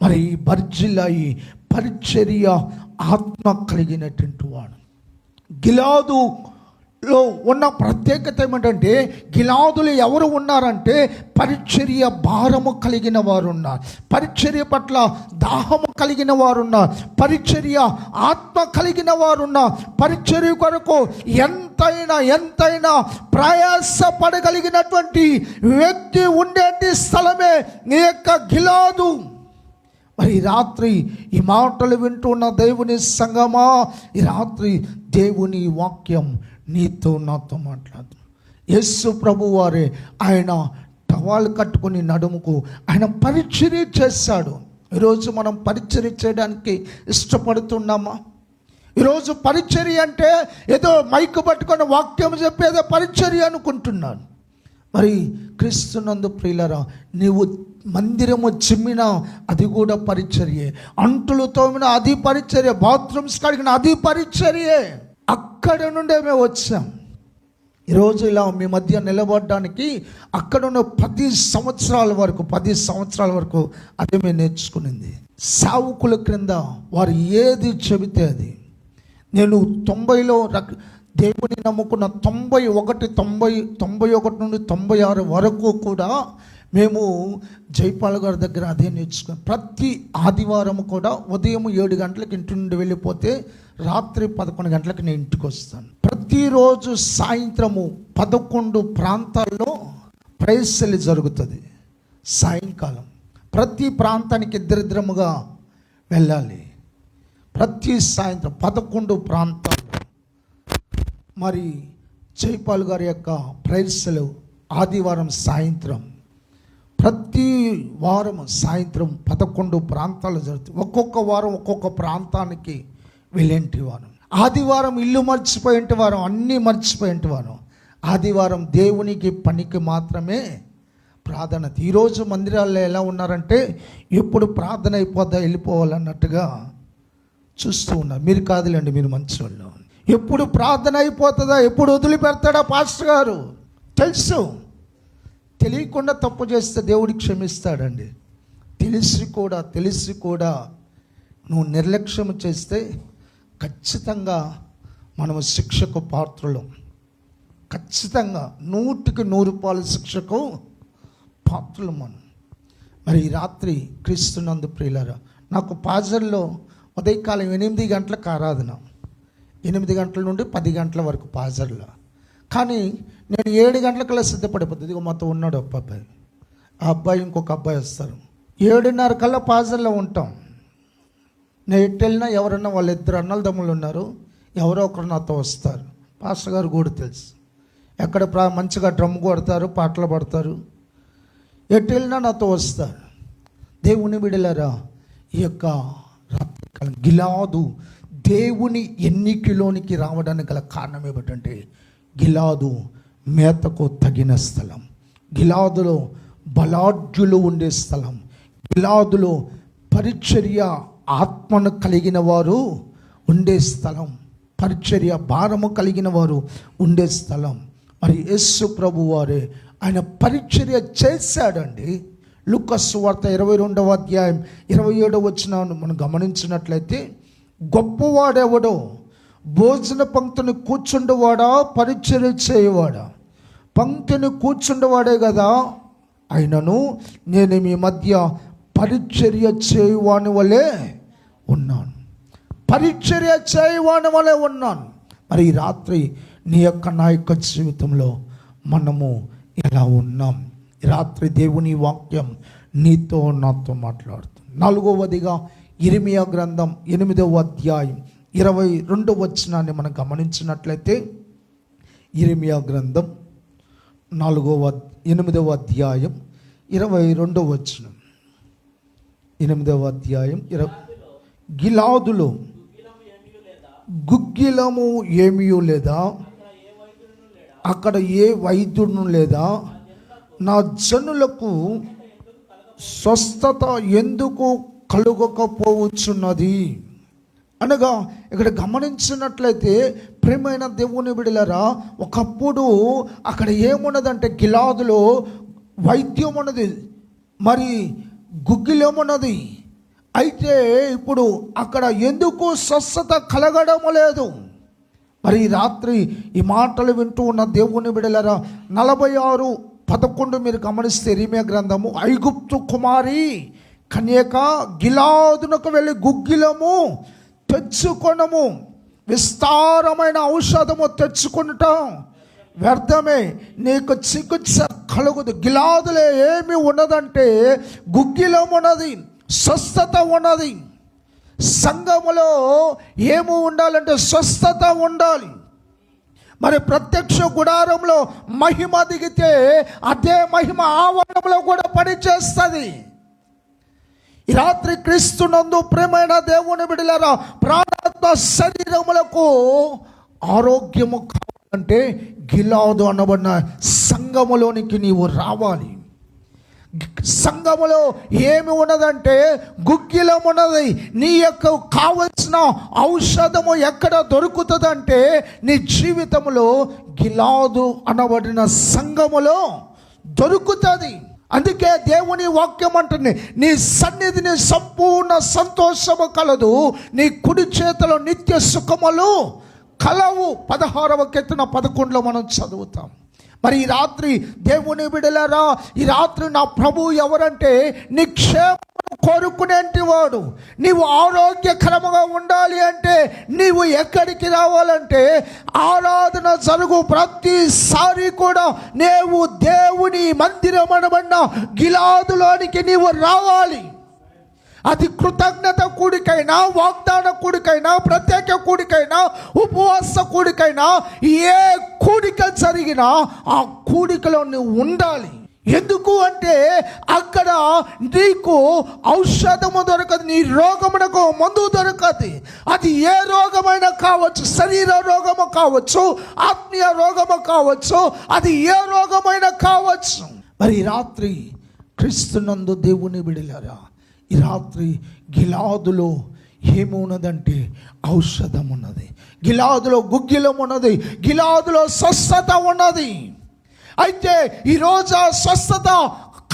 మరి ఈ బర్జిల్లాయి పరిచర్య ఆత్మ కలిగినటువంటి వాడు. గిలాదులో ఉన్న ప్రత్యేకత ఏమిటంటే, గిలాదులు ఎవరు ఉన్నారంటే పరిచర్య భారము కలిగిన వారు ఉన్నారు, పరిచర్య పట్ల దాహము కలిగిన వారు ఉన్నారు, పరిచర్య ఆత్మ కలిగిన వారు ఉన్నారు. పరిచర్య కొరకు ఎంతైనా ప్రయాసపడగలిగినటువంటి వ్యక్తి ఉండేటి స్థలమే ఈ యొక్క గిలాదు. మరి ఈ రాత్రి ఈ మాటలు వింటున్న దేవుని సంగమా, ఈ రాత్రి దేవుని వాక్యం నీతో నాతో మాట్లాడు. యేసు ప్రభు వారే ఆయన టవాలు కట్టుకుని నడుముకు ఆయన పరిచర్య చేశాడు. ఈరోజు మనం పరిచర్య చేయడానికి ఇష్టపడుతున్నామా? ఈరోజు పరిచర్య అంటే ఏదో మైకు పట్టుకొని వాక్యం చెప్పేదో పరిచర్య అనుకుంటున్నాను. మరి క్రీస్తునందు ప్రియులరా, నీవు మందిరము చిమ్మినా అది కూడా పరిచర్యే, అంటులు తోమినా అది పరిచర్య, బాత్రూమ్స్ కడిగిన అది పరిచర్యే. అక్కడ నుండే మేము వచ్చాం. ఈరోజు ఇలా మీ మధ్య నిలబడడానికి అక్కడున్న 10 సంవత్సరాల వరకు అదే మేము నేర్చుకునింది. సావుకుల క్రింద వారు ఏది చెబితే అది. నేను 90లో దేవుని నమ్ముకున్న 91 నుండి 96 వరకు కూడా మేము జైపాల్ గారి దగ్గర అదే నేర్చుకున్నాం. ప్రతి ఆదివారం కూడా ఉదయం 7 గంటలకు ఇంటి నుండి వెళ్ళిపోతే రాత్రి 11 గంటలకు నేను ఇంటికి వస్తాను. ప్రతిరోజు సాయంత్రము 11 ప్రాంతాల్లో ప్రైస్లు జరుగుతుంది. సాయంకాలం ప్రతి ప్రాంతానికి ఇద్దరిద్దరముగా వెళ్ళాలి. ప్రతి సాయంత్రం 11 ప్రాంతాలు. మరి జైపాల్ గారి యొక్క ప్రైస్లు ఆదివారం సాయంత్రం, ప్రతి వారం సాయంత్రం 11 ప్రాంతాలు జరుగుతాయి. ఒక్కొక్క వారం ఒక్కొక్క ప్రాంతానికి వెళ్ళేంటి వారం. ఆదివారం ఇల్లు మర్చిపోయేంటి వారం, అన్నీ మర్చిపోయేంటి వారం. ఆదివారం దేవునికి పనికి మాత్రమే ప్రార్థన. ఈరోజు మందిరాల్లో ఎలా ఉన్నారంటే ఎప్పుడు ప్రార్థన అయిపోద్దా వెళ్ళిపోవాలన్నట్టుగా చూస్తూ ఉన్నారు. మీరు కాదులేండి, మీరు మంచివాళ్ళు. ఎప్పుడు ప్రార్థన అయిపోతుందా, ఎప్పుడు వదిలిపెడతాడా పాస్టర్ గారు తెలుసు. తెలియకుండా తప్పు చేస్తే దేవుడు క్షమిస్తాడండి. తెలిసి కూడా నువ్వు నిర్లక్ష్యం చేస్తే ఖచ్చితంగా మనము శిక్షకు పాత్రలం. ఖచ్చితంగా 100% శిక్షకు పాత్రలు మనం. మరి ఈ రాత్రి క్రీస్తునందు ప్రియులారా, నాకు పాజర్లో ఉదయకాలం 8 గంటలకు ఆరాధన, 8 గంటల నుండి 10 గంటల వరకు పాజర్లో. కానీ నేను 7 గంటలకల్లా సిద్ధపడిపోతుంది. ఇదిగో మాతో ఉన్నాడు ఒక అబ్బాయి, ఆ అబ్బాయి ఇంకొక అబ్బాయి వస్తారు. 7:30 కల్లా పాజర్లో ఉంటాం. నేను ఎటు వెళ్ళినా ఎవరన్నా వాళ్ళిద్దరు అన్నదమ్ములు ఉన్నారు, ఎవరో ఒకరు నాతో వస్తారు. పాస్టర్ గారు కూడా తెలుసు, ఎక్కడ మంచిగా డ్రమ్ కొడతారు, పాటలు పాడతారు, ఎటు వెళ్ళినా నాతో వస్తారు. దేవుని బిడ్డలారా, ఈ యొక్క రాత్రికాలం గిలాదు దేవుని ఎన్నికలోనికి రావడానికి గల కారణం ఏమిటంటే, గిలాదు మేతకు తగిన స్థలం, గిలాదులో బలాఢ్యులు ఉండే స్థలం, గిలాదులో పరిచర్య ఆత్మను కలిగిన వారు ఉండే స్థలం, పరిచర్య భారము కలిగిన వారు ఉండే స్థలం. మరి యేసు ప్రభు వారే ఆయన పరిచర్య చేశాడండి. లూకా సువార్త 22వ అధ్యాయం 27వ వచనాన్ని మనం గమనించినట్లయితే, గొప్పవాడెవడో, భోజన పంక్తిని కూర్చుండేవాడా, పరిచర్య చేయవాడా? పంక్తిని కూర్చుండేవాడే కదా. అయినను నేను మీ మధ్య పరిచర్య చేయువాని వలె ఉన్నాను, పరిచర్య చేయువాని వలె ఉన్నాను. మరి ఈ రాత్రి నీ యొక్క నా యొక్క జీవితంలో మనము ఎలా ఉన్నాం? ఈ రాత్రి దేవుని వాక్యం నీతో నాతో మాట్లాడుతుంది. 4వదిగా ఇర్మియా గ్రంథం 8వ అధ్యాయం 22వ వచనాన్ని మనం గమనించినట్లయితే, ఇర్మియా గ్రంథం 8వ అధ్యాయం 22వ వచనం. 8వ అధ్యాయం గిలాదులో గుగ్గిలము ఏమీ లేదా, అక్కడ ఏ వైద్యుడు లేదా, నా జనులకు స్వస్థత ఎందుకు కలుగకపోవచ్చున్నది అనగా, ఇక్కడ గమనించినట్లయితే ప్రియమైన దేవుని బిడ్డలారా, ఒకప్పుడు అక్కడ ఏమున్నదంటే గిలాదులో వైద్యం ఉన్నది, మరి గుగ్గిలేమున్నది. అయితే ఇప్పుడు అక్కడ ఎందుకు స్వస్థత కలగడం లేదు? మరి ఈ రాత్రి ఈ మాటలు వింటూ ఉన్న దేవుని బిడ్డలారా, 46:11 మీరు గమనిస్తే ఇర్మియా గ్రంథము, ఐగుప్తు కుమారి కన్యక గిలాదునకు వెళ్ళి గుగ్గిలము తెచ్చుకొనము, విస్తారమైన ఔషధము తెచ్చుకుంటాం వ్యర్థమే, నీకు చికిత్స కలుగుదు. గిలాదులో ఏమి ఉన్నదంటే గుగ్గిలం ఉన్నది. స్వస్థత ఉన్నది. సంఘములో ఏమి ఉండాలంటే స్వస్థత ఉండాలి. మరి ప్రత్యక్ష గుడారంలో మహిమ దిగితే అదే మహిమ ఆవరణంలో కూడా పనిచేస్తుంది. ఈ రాత్రి క్రీస్తునందు ప్రియమైన దేవుని బిడ్డలారా, ప్రాణాత్మ శరీరములకు ఆరోగ్యము కావాలంటే గిలాదు అనబడిన సంఘములోనికి నీవు రావాలి. సంఘములో ఏమి ఉన్నదంటే గుగ్గిలం ఉన్నది. నీ యొక్క కావలసిన ఔషధము ఎక్కడ దొరుకుతుందంటే నీ జీవితంలో గిలాదు అనబడిన సంఘములో దొరుకుతుంది. అందుకే దేవుని వాక్యం అంటుంది, నీ సన్నిధిని సంపూర్ణ సంతోషము కలదు, నీ కుడి చేతిలో నిత్య సుఖములు కలవు. 16వ కీర్తన 11లో మనం చదువుతాం. మరి ఈ రాత్రి దేవుని బిడ్డలారా, ఈ రాత్రి నా ప్రభు ఎవరంటే నీ క్షేమం కోరుకునేంటి వాడు. నీవు ఆరోగ్యకరముగా ఉండాలి అంటే నీవు ఎక్కడికి రావాలంటే ఆరాధన జరుగు ప్రతిసారి కూడా నీవు దేవుని మందిరం అనబడిన గిలాదులోనికి నీవు రావాలి. అది కృతజ్ఞత కూడికైనా, వాగ్దాన కూడికైనా, ప్రత్యేక కూడికైనా, ఉపవాస కూడికైనా, ఏ కూడిక జరిగినా ఆ కూడికలో నువ్వు ఉండాలి. ఎందుకు అంటే అక్కడ నీకు ఔషధము దొరకదు, నీ రోగమునకు మందు దొరకదు. అది ఏ రోగమైనా కావచ్చు, శరీర రోగము కావచ్చు, ఆత్మీయ రోగము కావచ్చు, అది ఏ రోగమైనా కావచ్చు. మరి రాత్రి క్రీస్తునందు దేవుని బిడ్డలారా, ఈ రాత్రి గిలాదులో ఏమున్నదంటే ఔషధం ఉన్నది, గిలాదులో గుగ్గిలం ఉన్నది, గిలాదులో స్వస్థత ఉన్నది. అయితే ఈరోజు ఆ స్వస్థత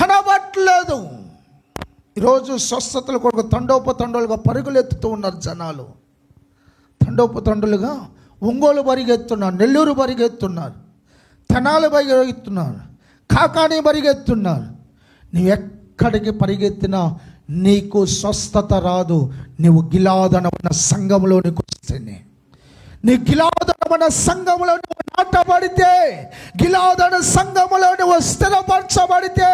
కనబట్టలేదు. ఈరోజు స్వస్థతల కొరకు తండోపతండలుగా పరుగులెత్తుతూ ఉన్నారు జనాలు. తండోపతండులుగా ఒంగోలు పరిగెత్తున్నారు, నెల్లూరు పరిగెత్తున్నారు, తెనాలి పరిగెత్తున్నారు, కాకాని పరిగెత్తున్నారు. నువ్వు ఎక్కడికి పరిగెత్తినా నీకు స్వస్థత రాదు. నువ్వు గిలాదనమైన సంఘంలోనికి వస్తేనే, నీ గిలాదనమైన సంఘంలో నువ్వు నాటబడితే, గిలాదన సంఘములో నువ్వు స్థిరపరచబడితే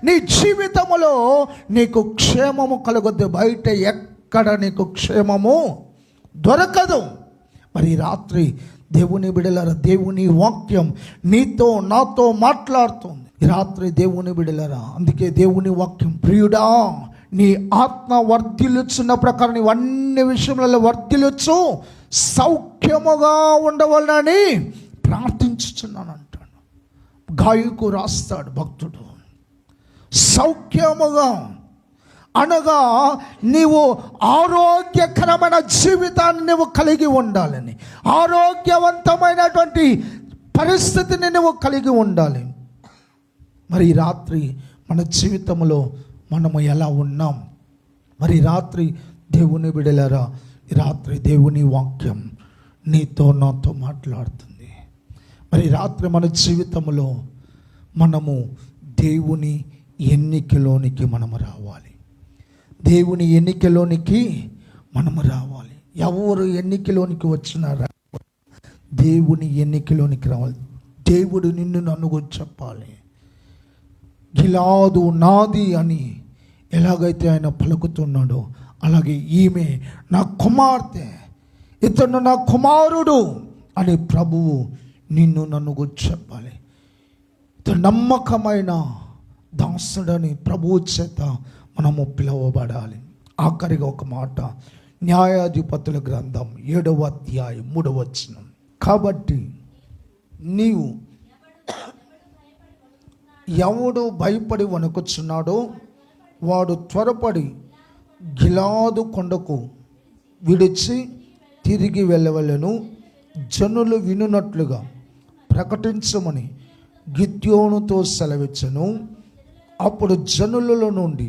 నీ జీవితంలో నీకు క్షేమము కలుగుద్ది. బయట ఎక్కడ నీకు క్షేమము దొరకదు. మరి రాత్రి దేవుని బిడ్డలారా, దేవుని వాక్యం నీతో నాతో మాట్లాడుతుంది. ఈ రాత్రి దేవుని బిడ్డలారా, అందుకే దేవుని వాక్యం, ప్రియుడా నీ ఆత్మ వర్ధిల్లుచున్న ప్రకారం నీవు అన్ని విషయములలో వర్ధిల్లుచు సౌఖ్యముగా ఉండవాలని ప్రార్థించుచున్నాను అంటాడు. గాయకు రాస్తాడు భక్తుడు, సౌఖ్యముగా అనగా నీవు ఆరోగ్యకరమైన జీవితాన్ని నువ్వు కలిగి ఉండాలని, ఆరోగ్యవంతమైనటువంటి పరిస్థితిని నువ్వు కలిగి ఉండాలి. మరి రాత్రి మన జీవితంలో మనము ఎలా ఉన్నాం? మరి రాత్రి దేవుని బిడ్డలారా, రాత్రి దేవుని వాక్యం నీతో నాతో మాట్లాడుతుంది. మరి రాత్రి మన జీవితంలో మనము దేవుని ఎన్నికలోనికి మనము రావాలి. దేవుని ఎన్నికలోనికి మనము రావాలి. ఎవరు ఎన్నికలోనికి వచ్చినారా? దేవుని ఎన్నికలోనికి రావాలి. దేవుడు నిన్ను నన్ను గురించి చెప్పాలి. గిలాదు నాది అని ఎలాగైతే ఆయన పలుకుతున్నాడో అలాగే ఈమె నా కుమార్తె, ఇతను నా కుమారుడు అని ప్రభువు నిన్ను నన్ను గురించి చెప్పాలి. ఇతను నమ్మకమైన దాసుడని ప్రభువు చేత మనము పిలువబడాలి. ఆఖరిగా ఒక మాట, న్యాయాధిపతుల గ్రంథం 7వ అధ్యాయం 3వ వచనం, కాబట్టి నీవు ఎవడు భయపడి వణుకుచున్నాడో వాడు త్వరపడి గిలాదు కొండకు విడిచి తిరిగి వెళ్ళవలెను, జనులు వినున్నట్లుగా ప్రకటించమని గిద్యోనుతో సెలవిచ్చెను. అప్పుడు జనులలో నుండి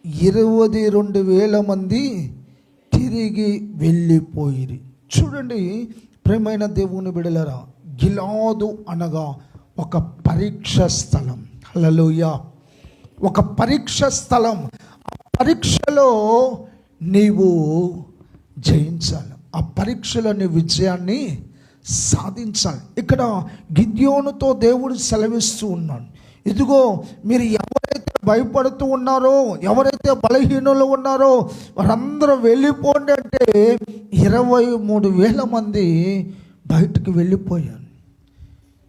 22,000 మంది తిరిగి వెళ్ళిపోయిరి. చూడండి ప్రియమైన దేవుని బిడ్డలారా, గిలాదు అనగా ఒక పరీక్ష స్థలం. హల్లెలూయా, ఒక పరీక్ష స్థలం. ఆ పరీక్షలో నీవు జయించాలి, ఆ పరీక్షలో నీ విజయాన్ని సాధించాలి. ఇక్కడ గిద్యోనుతో దేవుడు సెలవిస్తూ ఉన్నాడు, ఇదిగో మీరు ఎవరైతే భయపడుతూ ఉన్నారో, ఎవరైతే బలహీనులు ఉన్నారో వారందరూ వెళ్ళిపోండి అంటే 23,000 మంది బయటకు వెళ్ళిపోయారు.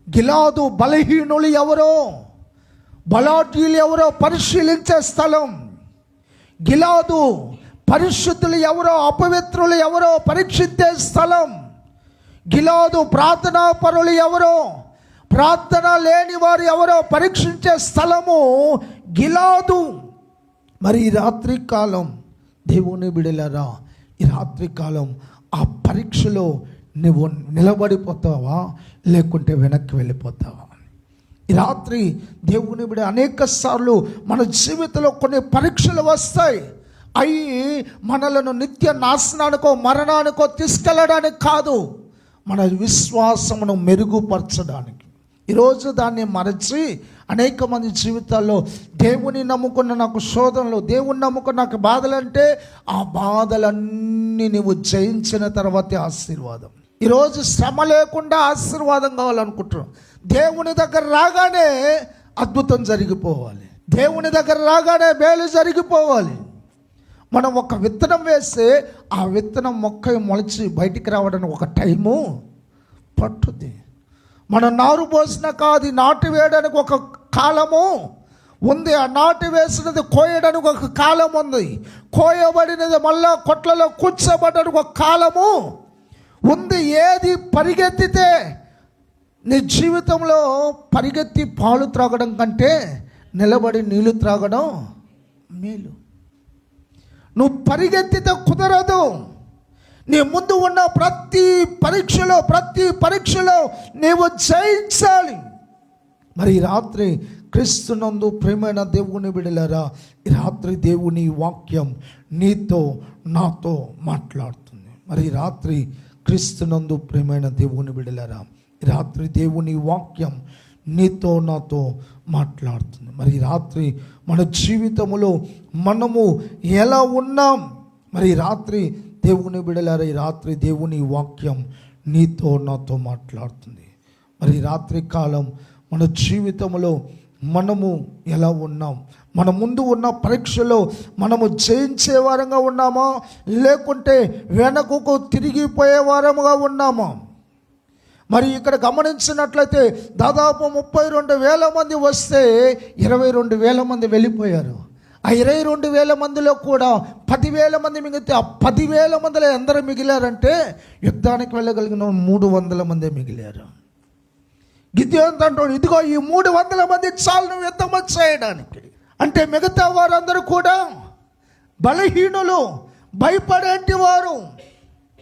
గిలాదు బలహీనులు ఎవరో, బలాఢ్యులు ఎవరో పరిశీలించే స్థలం. గిలాదు పరిశుద్ధులు ఎవరో, అపవిత్రులు ఎవరో పరీక్షించే స్థలం. గిలాదు ప్రార్థనా పరులు ఎవరో, ప్రార్థన లేని వారు ఎవరో పరీక్షించే స్థలము గిలాదు. మరి ఈ రాత్రి కాలం దేవుని బిడ్డలారా, ఈ రాత్రి కాలం ఆ పరీక్షలో నువ్వు నిలబడిపోతావా, లేకుంటే వెనక్కి వెళ్ళిపోతావా? ఈ రాత్రి దేవుని బిడ్డ, అనేక సార్లు మన జీవితంలో కొన్ని పరీక్షలు వస్తాయి. అవి మనలను నిత్య నాశనానికో మరణానికో తీసుకెళ్ళడానికి కాదు, మన విశ్వాసమును మెరుగుపరచడానికి. ఈరోజు దాన్ని మరచి అనేక మంది జీవితాల్లో దేవుని నమ్ముకున్న నాకు శోధనలు, దేవుని నమ్ముకున్న నాకు బాధలు అంటే ఆ బాధలన్నీ నువ్వు జయించిన తర్వాతే ఆశీర్వాదం. ఈరోజు శ్రమ లేకుండా ఆశీర్వాదం కావాలనుకుంటున్నాం. దేవుని దగ్గర రాగానే అద్భుతం జరిగిపోవాలి, దేవుని దగ్గర రాగానే మేలు జరిగిపోవాలి. మనం ఒక విత్తనం వేస్తే ఆ విత్తనం మొక్క మొలిచి బయటికి రావడానికి ఒక టైము పట్టుద్ది. మనం నారు పోసినాక అది నాటు వేయడానికి ఒక కాలము ఉంది, ఆ నాటు వేసినది కోయడానికి ఒక కాలం ఉంది, కోయబడినది మళ్ళా కొట్లలో కూర్చోబడడానికి ఒక కాలము ఉంది. ఏది పరిగెత్తితే నీ జీవితంలో పరిగెత్తి పాలు త్రాగడం కంటే నిలబడి నీళ్లు త్రాగడం మేలు. నువ్వు పరిగెత్తితే కుదరదు. నీ ముందు ఉన్న ప్రతి పరీక్షలో నీవు జయించాలి. మరి ఈ రాత్రి క్రీస్తునందు ప్రియమైన దేవుని బిడ్డలారా, ఈ రాత్రి దేవుని వాక్యం నీతో నాతో మాట్లాడుతుంది. మరి ఈ రాత్రి క్రీస్తునందు ప్రియమైన దేవుని బిడ్డలారా, ఈ రాత్రి దేవుని వాక్యం నీతో నాతో మాట్లాడుతుంది. మరి ఈ రాత్రి మన జీవితంలో మనము ఎలా ఉన్నాం? మరి ఈ రాత్రి దేవుని బిడ్డలారా, ఈ రాత్రి దేవుని వాక్యం నీతో నాతో మాట్లాడుతుంది. మరి ఈ రాత్రి కాలం మన జీవితంలో మనము ఎలా ఉన్నాం? మన ముందు ఉన్న పరీక్షలో మనము జయించే వారంగా ఉన్నామా, లేకుంటే వెనకకు తిరిగిపోయే వారముగా ఉన్నామా? మరి ఇక్కడ గమనించినట్లయితే దాదాపు 32,000 మంది వస్తే 22,000 మంది వెళ్ళిపోయారు. ఆ 22,000 మందిలో కూడా 10,000 మంది మిగిలితే, ఆ 10,000 మందిలో ఎందరు మిగిలారంటే యుద్ధానికి వెళ్ళగలిగిన 300 మందే మిగిలారు. గిద్యోను అంటాడు, ఇదిగో ఈ 300 మంది చాలు నువ్వు యుద్ధం చేయడానికి. అంటే మిగతా వారందరూ కూడా బలహీనులు, భయపడేంటి వారు.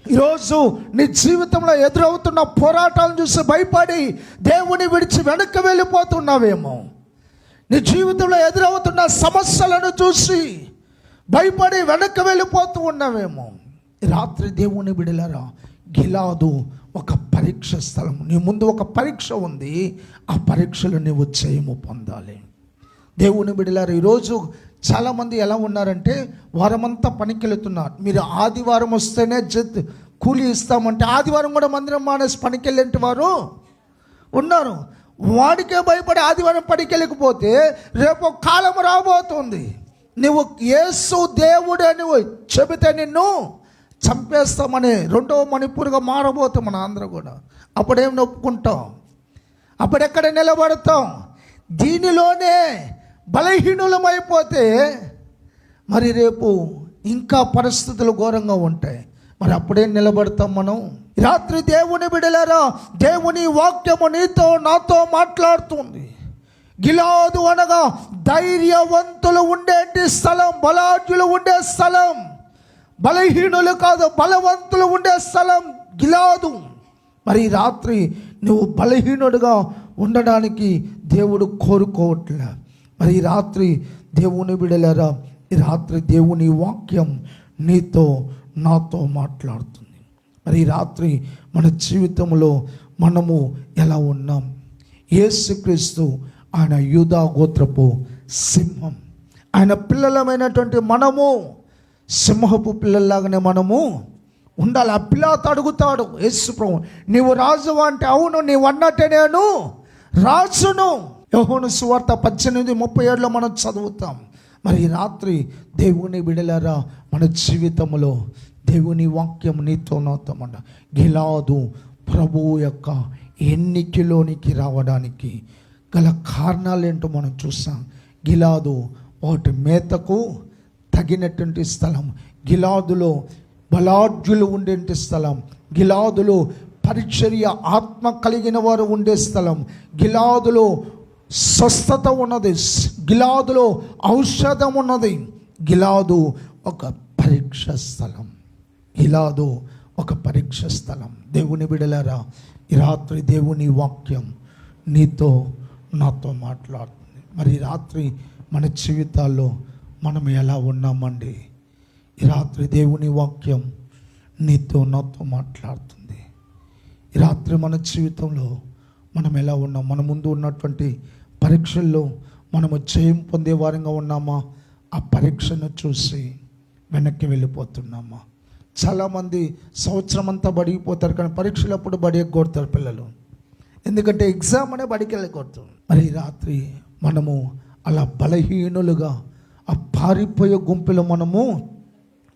ఈరోజు నీ జీవితంలో ఎదురవుతున్న పోరాటాలను చూసి భయపడి దేవుని విడిచి వెనక్కి వెళ్ళిపోతున్నావేమో. నీ జీవితంలో ఎదురవుతున్న సమస్యలను చూసి భయపడి వెనక్కి వెళ్ళిపోతూ ఉన్నావేమో. రాత్రి దేవుని బిడ్డలారా, గిలాదు ఒక పరీక్ష స్థలం. నీ ముందు ఒక పరీక్ష ఉంది, ఆ పరీక్షలో నీవు జయము పొందాలి. దేవుని బిడ్డలారా, ఈరోజు చాలామంది ఎలా ఉన్నారంటే వారమంతా పనికి వెళుతున్నారు. మీరు ఆదివారం వస్తేనే కూలి ఇస్తామంటే ఆదివారం కూడా మందిరం మానేసి పనికి వెళ్ళేంటి వారు ఉన్నారు. వాడికే భయపడి ఆదివారం పనికి వెళ్ళకపోతే రేపు కాలం రాబోతుంది, నువ్వు యేసు దేవుడు అని చెబితే నిన్ను చంపేస్తామని రెండవ మణిపూర్గా మారబోతాం మన ఆంధ్ర కూడా. అప్పుడేం ఒప్పుకుంటాం? అప్పుడెక్కడ నిలబడతాం? దీనిలోనే బలహీనులమైపోతే మరి రేపు ఇంకా పరిస్థితులు ఘోరంగా ఉంటాయి. మరి అప్పుడేం నిలబడతాం మనం? రాత్రి దేవుని బిడ్డలారా, దేవుని వాక్యము నీతో నాతో మాట్లాడుతుంది. గిలాదు అనగా ధైర్యవంతులు ఉండేటి స్థలం, బలాఢ్యులు ఉండే స్థలం. బలహీనులు కాదు, బలవంతులు ఉండే స్థలం గిలాదు. మరి రాత్రి నువ్వు బలహీనుడుగా ఉండడానికి దేవుడు కోరుకోవట్లే. మరి ఈ రాత్రి దేవుని బిడ్డలారా, ఈ రాత్రి దేవుని వాక్యం నీతో నాతో మాట్లాడుతుంది. మరి ఈ రాత్రి మన జీవితంలో మనము ఎలా ఉన్నాం? యేసుక్రీస్తు ఆయన యూదా గోత్రపు సింహం. ఆయన పిల్లలమైనటువంటి మనము సింహపు పిల్లల్లాగానే మనము ఉండాలి. ఆ పిల్లతో అడుగుతాడు యేసు ప్రభు, నీవు రాజు అంటే, అవును నీవు అన్నట్టే నేను రాజును. యోహాను సువార్త 18:37లో మనం చదువుతాం. మరి ఈ రాత్రి దేవుని బిడ్డలారా, మన జీవితంలో దేవుని వాక్యం నీతో నాతో మన గిలాదు ప్రభువు యొక్క ఎన్నికలోనికి రావడానికి గల కారణాలు ఏంటో మనం చూస్తాం. గిలాదు వాటి మేతకు తగినటువంటి స్థలం, గిలాదులో బలాఢ్యులు ఉండే స్థలం, గిలాదులో పరిచర్య ఆత్మ కలిగిన వారు ఉండే స్థలం, గిలాదులో స్వస్థత ఉన్నది, గిలాదులో ఔషధం ఉన్నది. గిలాదు ఒక పరీక్ష స్థలం, గిలాదు ఒక పరీక్ష స్థలం. దేవుని బిడలారా, ఈ రాత్రి దేవుని వాక్యం నీతో నాతో మాట్లాడుతుంది. మరి ఈ రాత్రి మన జీవితాల్లో మనం ఎలా ఉన్నామండి? ఈ రాత్రి దేవుని వాక్యం నీతో నాతో మాట్లాడుతుంది. ఈ రాత్రి మన జీవితంలో మనం ఎలా ఉన్నాం? మన ముందు ఉన్నటువంటి పరీక్షల్లో మనము జయం పొందే వారంగా ఉన్నామా? ఆ పరీక్షను చూసి వెనక్కి వెళ్ళిపోతున్నామా? చాలామంది సంవత్సరం అంతా బడిగిపోతారు, కానీ పరీక్షలప్పుడు బడి ఎగ్గొడతారు పిల్లలు. ఎందుకంటే ఎగ్జామ్ అనే బడికి వెళ్ళకూడదు. మరి ఈ రాత్రి మనము అలా బలహీనులుగా ఆ పారిపోయే గుంపులో మనము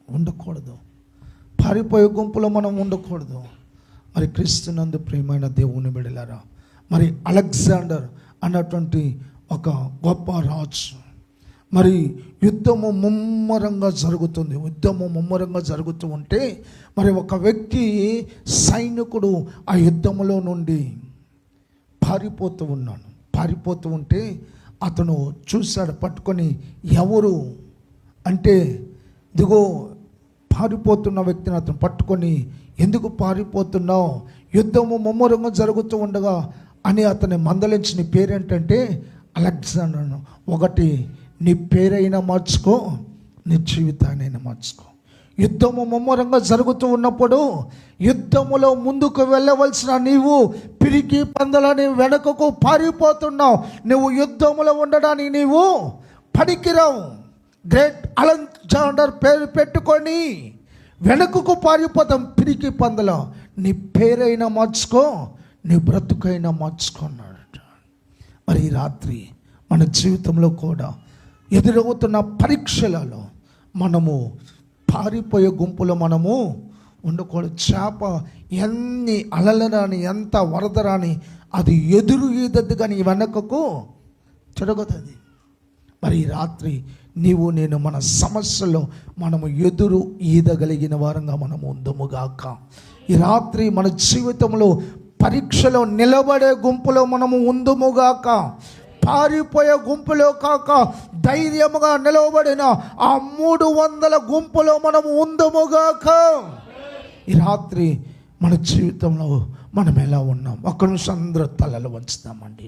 ఉండకూడదు. పారిపోయే గుంపులో మనం ఉండకూడదు. మరి క్రీస్తునందు ప్రియమైన దేవుని బిడ్డలారా, మరి అలెగ్జాండర్ అన్నటువంటి ఒక గొప్ప రాజు, మరి యుద్ధము ముమ్మరంగా జరుగుతూ ఉంటే మరి ఒక వ్యక్తి సైనికుడు ఆ యుద్ధములో నుండి పారిపోతూ ఉంటే అతను చూశాడు, పట్టుకొని ఎవరు అంటే ఇదిగో పారిపోతున్న వ్యక్తిని అతను పట్టుకొని, ఎందుకు పారిపోతున్నావు? యుద్ధము ముమ్మరంగా జరుగుతూ ఉండగా అని అతని మందలించిన పేరేంటంటే అలెగ్జాండర్. ఒకటి, నీ పేరైనా మార్చుకో, నీ జీవితాన్ని మార్చుకో. యుద్ధము ముమ్మరంగా జరుగుతూ ఉన్నప్పుడు యుద్ధములో ముందుకు వెళ్ళవలసిన నీవు పిరికి పందలని వెనుకకు పారిపోతున్నావు. నువ్వు యుద్ధములో ఉండడానికి నీవు పనికిరావు. గ్రేట్ అలెగ్జాండర్ పేరు పెట్టుకొని వెనుకకు పారిపోతాం. పిరికి పందల, నీ పేరైనా మార్చుకో, నీ బ్రతుకైనా మార్చుకున్నాడు. మరి ఈ రాత్రి మన జీవితంలో కూడా ఎదురవుతున్న పరీక్షలలో మనము పారిపోయే గుంపులో మనము ఉండకూడదు. చేప ఎన్ని అలలు రాని, ఎంత వరద రాని, అది ఎదురు ఈదద్దు కానీ వెనకకు తిరగదు. మరి ఈ రాత్రి నీవు నేను మన సమస్యలో మనము ఎదురు ఈదగలిగిన వారంగా మనము ఉందముగాక. ఈ రాత్రి మన జీవితంలో పరీక్షలో నిలబడే గుంపులో మనము ఉందుముగాక. పారిపోయే గుంపులో కాక ధైర్యముగా నిలబడిన ఆ 300 గుంపులో మనము ఉందుముగాక. ఈ రాత్రి మన జీవితంలో మనం ఎలా ఉన్నాం? ఒక్క నిమిషం అందరూ తలలు వంచుతామండి.